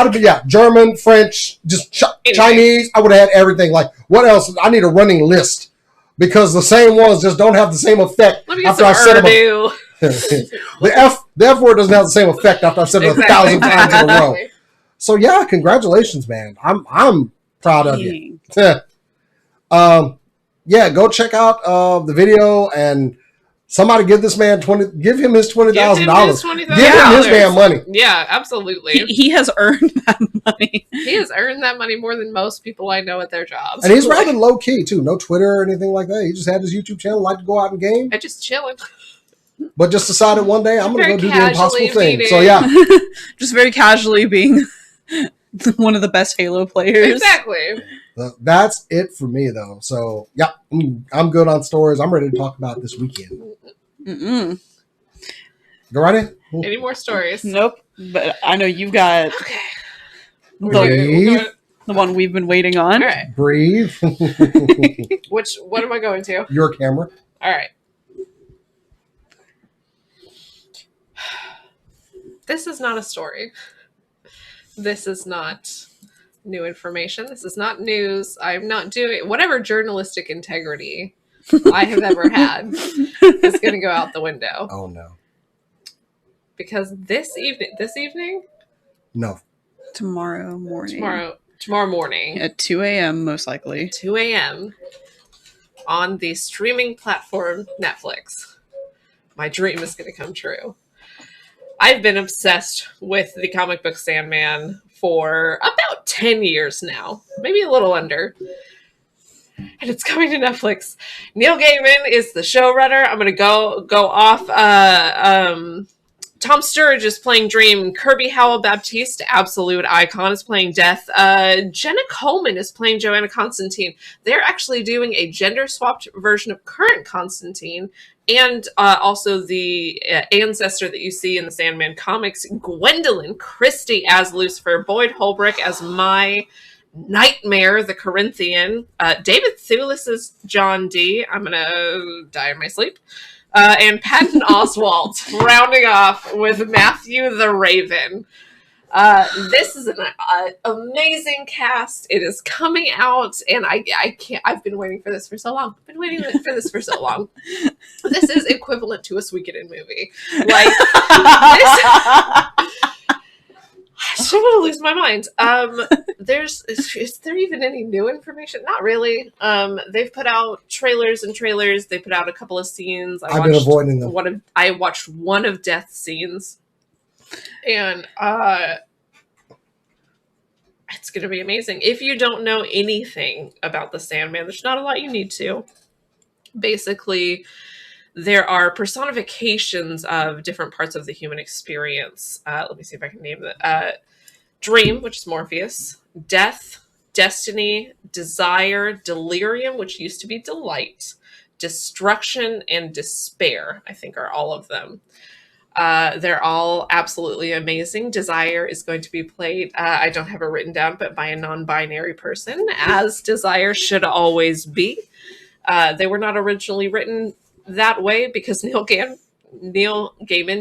S2: German, French, just Chinese. I would have had everything. Like, what else? I need a running list because the same ones just don't have the same effect.
S1: Let me get some Urdu.
S2: The F word doesn't have the same effect after I've said it 1,000 times in a row. So yeah, congratulations, man. I'm proud of you. Go check out the video and somebody give this man give him his $20,000. Give him his damn money.
S1: Yeah, absolutely.
S3: He has earned that money.
S1: He has earned that money more than most people I know at their jobs.
S2: And he's rather low key too. No Twitter or anything like that. He just had his YouTube channel, like to go out and game.
S1: I just chilling.
S2: But just decided one day I'm going to go do the impossible thing.
S1: Meeting.
S2: So yeah,
S3: just very casually being one of the best Halo players.
S1: Exactly.
S2: That's it for me, though. So, yeah, I'm good on stories. I'm ready to talk about this weekend.
S3: Mm-mm.
S2: Go right in.
S1: Any more stories?
S3: Nope. But I know you've got
S2: Breathe.
S3: the one we've been waiting on.
S1: All right.
S2: Breathe.
S1: What am I going to?
S2: Your camera.
S1: All right. This is not a story. This is not new information. This is not news. I'm not doing whatever journalistic integrity I have ever had is going to go out the window.
S2: Oh no.
S1: Because this evening?
S2: No.
S3: Tomorrow morning.
S1: Tomorrow morning.
S3: At 2 a.m. most likely.
S1: 2 a.m. on the streaming platform Netflix. My dream is going to come true. I've been obsessed with the comic book Sandman for about 10 years now, maybe a little under. And it's coming to Netflix. Neil Gaiman is the showrunner. I'm going to go off. Tom Sturridge is playing Dream. Kirby Howell-Baptiste, absolute icon, is playing Death. Jenna Coleman is playing Joanna Constantine. They're actually doing a gender-swapped version of current Constantine. And also the ancestor that you see in the Sandman comics, Gwendolyn Christie as Lucifer, Boyd Holbrook as my Nightmare, the Corinthian, David Thewlis as John Dee. I'm going to die in my sleep. And Patton Oswalt, rounding off with Matthew the Raven. This is an amazing cast. It is coming out, and I can't. I've been waiting for this for so long. This is equivalent to a Suikoden movie. Like this. I'm gonna lose my mind. Is there even any new information? Not really. They've put out trailers and trailers. They put out a couple of scenes.
S2: I've been avoiding them.
S1: I watched one of Death's scenes, and it's gonna be amazing. If you don't know anything about the Sandman, there's not a lot you need to. Basically, there are personifications of different parts of the human experience. Let me see if I can name that. Dream, which is Morpheus. Death, destiny, desire, delirium, which used to be delight. Destruction, and despair, I think, are all of them. They're all absolutely amazing. Desire is going to be played, I don't have it written down, but by a non-binary person, as desire should always be. They were not originally written that way because Neil Gaiman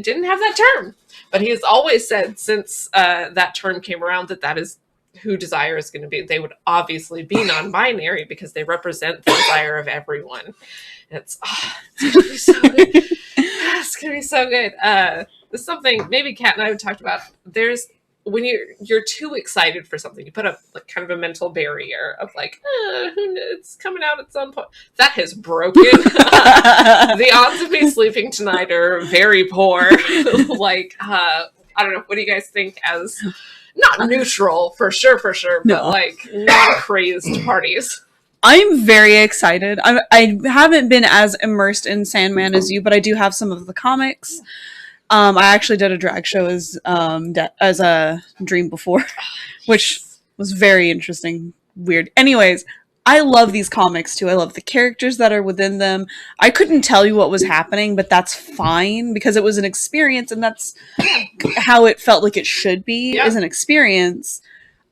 S1: didn't have that term, but he has always said since that term came around that is who desire is going to be. They would obviously be non-binary because they represent the desire of everyone. And it's going to be so good. It's going to be so good. There's something maybe Kat and I have talked about. There's when you're too excited for something, you put up like kind of a mental barrier of like, it's coming out at some point. That has broken. The odds of me sleeping tonight are very poor. Like, I don't know. What do you guys think as not neutral for sure, but like not crazed parties?
S3: I'm very excited. I haven't been as immersed in Sandman as you, but I do have some of the comics. I actually did a drag show as a Dream before, which was very interesting, weird. Anyways, I love these comics too. I love the characters that are within them. I couldn't tell you what was happening, but that's fine because it was an experience, and that's how it felt like it should be, is an experience.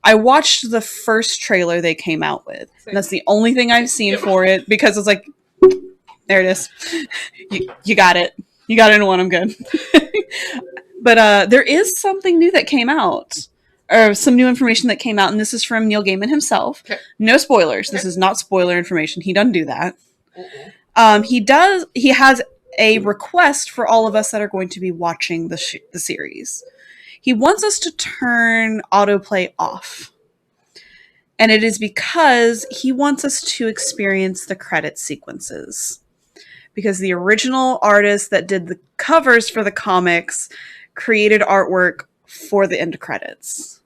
S3: I watched the first trailer they came out with. And that's the only thing I've seen for it because it's like, there it is. You got it. You got it in one, I'm good. But there is something new that came out, or some new information that came out, and this is from Neil Gaiman himself. Okay. No spoilers. Okay. This is not spoiler information. He doesn't do that. He has a request for all of us that are going to be watching the series. He wants us to turn autoplay off. And it is because he wants us to experience the credit sequences. Because the original artist that did the covers for the comics created artwork for the end credits.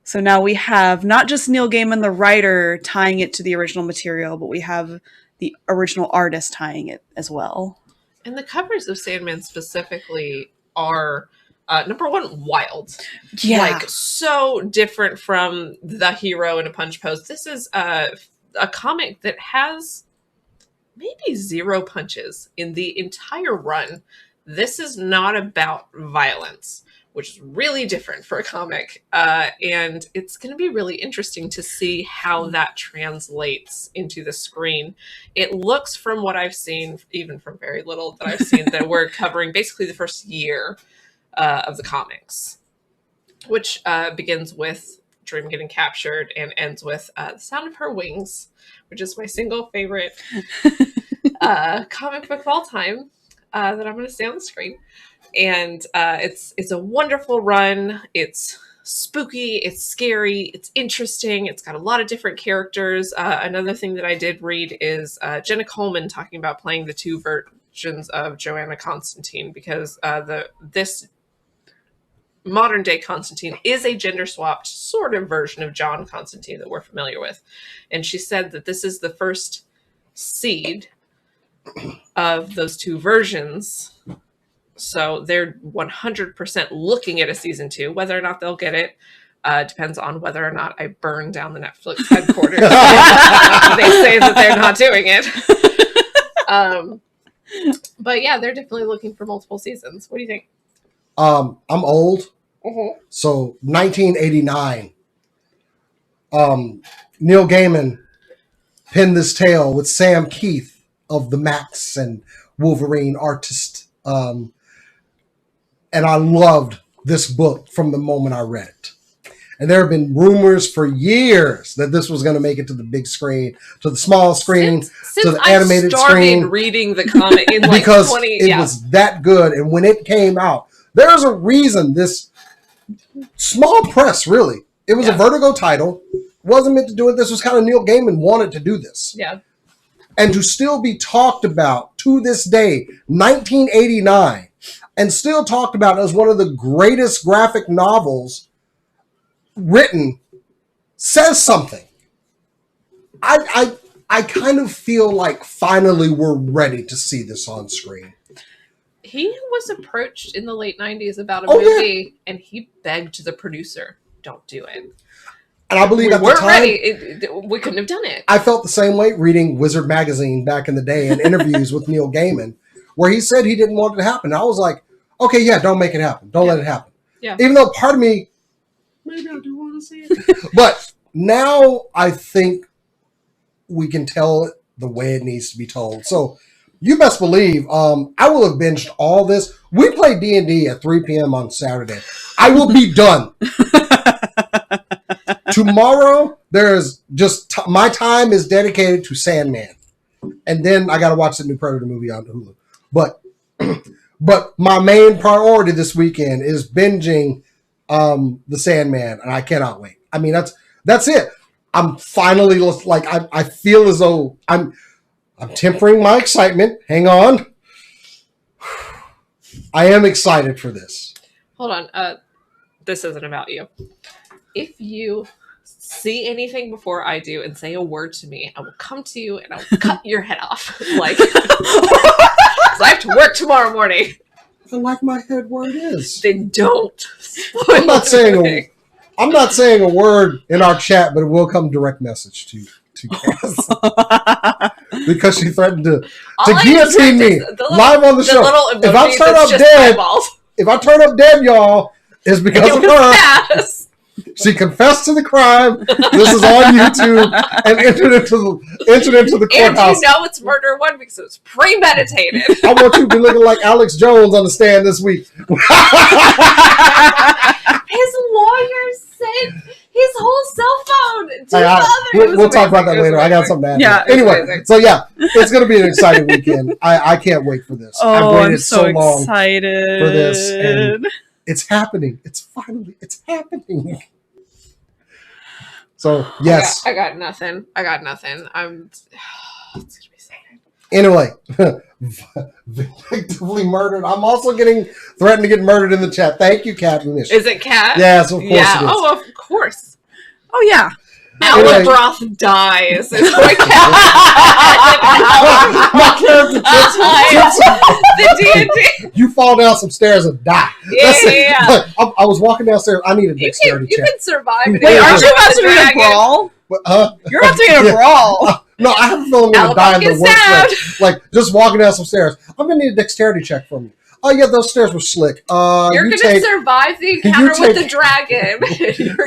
S3: So now we have not just Neil Gaiman, the writer, tying it to the original material, but we have the original artist tying it as well.
S1: And the covers of Sandman specifically are, number one, wild.
S3: Yeah.
S1: Like, so different from the hero in a punch pose. This is a comic that has maybe 0 punches in the entire run. This is not about violence, which is really different for a comic. And it's going to be really interesting to see how that translates into the screen. It looks, from what I've seen, even from very little that I've seen, that we're covering basically the first year of the comics, which begins with Dream getting captured and ends with the sound of her wings, which is my single favorite comic book of all time that I'm going to say on the screen. And it's a wonderful run. It's spooky, it's scary, it's interesting. It's got a lot of different characters. Another thing that I did read is Jenna Coleman talking about playing the 2 versions of Joanna Constantine, because this modern day Constantine is a gender swapped sort of version of John Constantine that we're familiar with. And she said that this is the first seed of those 2 versions. So they're 100% looking at a season 2. Whether or not they'll get it depends on whether or not I burn down the Netflix headquarters. They say that they're not doing it. But yeah, they're definitely looking for multiple seasons. What do you think?
S2: I'm old.
S1: Mm-hmm.
S2: So 1989. Neil Gaiman penned this tale with Sam Keith of the Max and Wolverine artist. And I loved this book from the moment I read it. And there have been rumors for years that this was going to make it to the big screen, to the small screen, to the animated screen.
S1: I started reading the comic in like
S2: because
S1: 20...
S2: it was that good. And when it came out, there's a reason this small press, really. It was a
S1: Yeah.
S2: Vertigo title. Wasn't meant to do it. This was kind of Neil Gaiman wanted to do this.
S1: Yeah.
S2: And to still be talked about to this day, 1989, and still talked about as one of the greatest graphic novels written, says something. I kind of feel like finally we're ready to see this on screen.
S1: He was approached in the late 90s about a
S2: Oh, yeah.
S1: movie, and he begged the producer, don't do it.
S2: And I believe
S1: We
S2: at the
S1: weren't
S2: time,
S1: ready. We couldn't have done it.
S2: I felt the same way reading Wizard Magazine back in the day and interviews with Neil Gaiman, where he said he didn't want it to happen. I was like, okay, yeah, don't make it happen. Don't let it happen.
S1: Yeah.
S2: Even though part of me, maybe I do want to see it. But now I think we can tell it the way it needs to be told. So you best believe I will have binged all this. We play D&D at 3 p.m. on Saturday. I will be done. Tomorrow, there's just my time is dedicated to Sandman, and then I got to watch the new Predator movie on Hulu. But my main priority this weekend is binging the Sandman, and I cannot wait. I mean, that's it. I'm finally like I feel as though I'm tempering my excitement. Hang on, I am excited for this.
S1: Hold on. This isn't about you. If you see anything before I do and say a word to me, I will come to you and I will cut your head off. Like, 'cause I have to work tomorrow morning.
S2: I like my head where it is.
S1: Then don't.
S2: I'm not saying a word in our chat, but it will come direct message to Cass. Because she threatened to guillotine me live on the show. If I turn up dead, y'all, it's because of her.
S1: Pass.
S2: She confessed to the crime. This is on YouTube and entered into the courthouse.
S1: And you know it's murder one because it was premeditated.
S2: I want you to be looking like Alex Jones on the stand this week.
S1: His lawyer sent his whole cell phone to the other.
S2: We'll talk about that later. I got something to add.
S3: Yeah,
S2: Anyway, so yeah, it's going to be an exciting weekend. I can't wait for this. I've waited
S3: so
S2: long
S3: excited
S2: for this, and it's happening. It's happening. So yes.
S1: I got nothing. I'm. It's gonna be sad.
S2: Anyway, vindictively murdered. I'm also getting threatened to get murdered in the chat. Thank you, Captain.
S1: Is it Cat?
S2: Yes, of course
S1: Yeah.
S2: it is.
S1: Oh, of course.
S3: Oh yeah.
S2: Anyway.
S1: Alabroth dies. It's
S2: My
S1: like
S2: character
S1: the D&D.
S2: you fall down some stairs and die.
S1: Yeah,
S2: That's it.
S1: yeah.
S2: I was walking downstairs. I need a dexterity
S1: You
S2: check.
S1: can survive.
S3: Wait, aren't you about to be in a
S1: Dragon.
S3: brawl? You're about to be in a
S2: Yeah.
S3: brawl.
S2: No, I have a feeling I'm going to die in the
S1: Alabama
S2: worst way.
S1: is
S2: Like, just walking down some stairs. I'm going to need a dexterity check from you. Oh, yeah, those stairs were slick.
S1: You're going to survive the encounter with the dragon.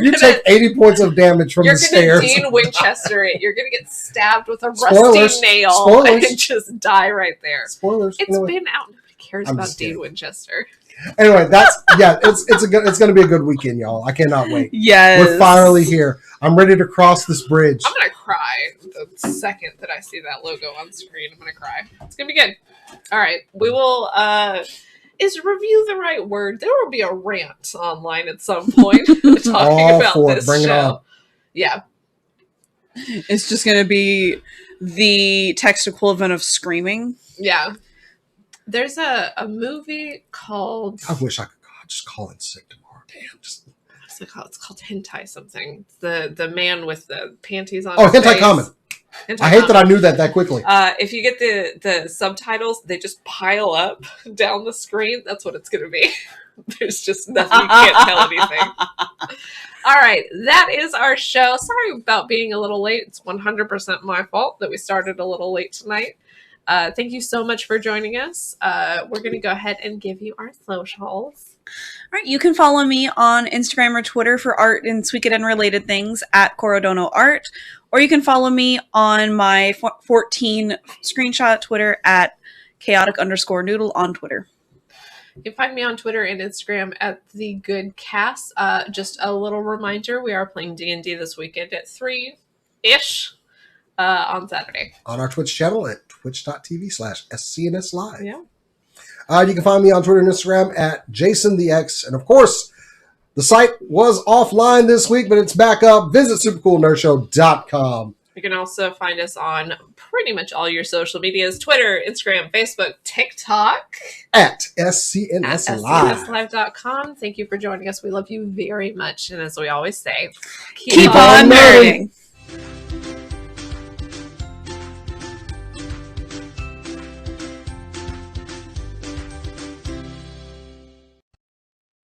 S2: You take 80 points of damage from the
S1: You're
S2: stairs.
S1: going to Dean Winchester it. You're going to get stabbed with a
S2: Spoilers.
S1: rusty nail
S2: Spoilers.
S1: and just die right there.
S2: Spoilers.
S1: It's
S2: Anyway.
S1: been out. Nobody cares
S2: I'm
S1: about
S2: just
S1: Dean
S2: kidding.
S1: Winchester.
S2: Anyway, it's going to be a good weekend, y'all. I cannot wait.
S3: Yes.
S2: We're finally here. I'm ready to cross this bridge.
S1: I'm going to cry the second that I see that logo on screen. I'm going to cry. It's going to be good. All right. We will... Is review the right word? There will be a rant online at some point talking
S2: All
S1: about
S2: for it.
S1: this
S2: Bring it
S1: show.
S2: on.
S1: Yeah.
S3: It's just going to be the text equivalent of screaming.
S1: Yeah. There's a movie called...
S2: I wish I could just call in sick tomorrow. Damn.
S1: What's it called? It's called Hentai something. The man with the panties on
S2: Oh,
S1: his
S2: Hentai
S1: face.
S2: Common.
S1: Hentai
S2: I hate that I
S1: Common.
S2: knew that quickly.
S1: If you get the subtitles, they just pile up down the screen. That's what it's going to be. There's just nothing. You can't tell anything. All right. That is our show. Sorry about being a little late. It's 100% my fault that we started a little late tonight. Thank you so much for joining us. We're going to go ahead and give you our socials.
S3: All right, you can follow me on Instagram or Twitter for art and Suikoden and related things at Corodono Art, or you can follow me on my 14 screenshot Twitter at chaotic_noodle on Twitter.
S1: You can find me on Twitter and Instagram at The Good Cass. Just a little reminder, we are playing D&D this weekend at 3-ish on Saturday.
S2: On our Twitch channel at twitch.tv/SCNS Live.
S1: Yeah.
S2: You can find me on Twitter and Instagram at JasonTheX. And of course, The site was offline this week, but it's back up. Visit supercoolnerdshow.com.
S1: You can also find us on pretty much all your social medias: Twitter, Instagram, Facebook, TikTok.
S2: At SCNS Live.
S1: SCNSlive.com. Thank you for joining us. We love you very much. And as we always say,
S3: Keep on nerding.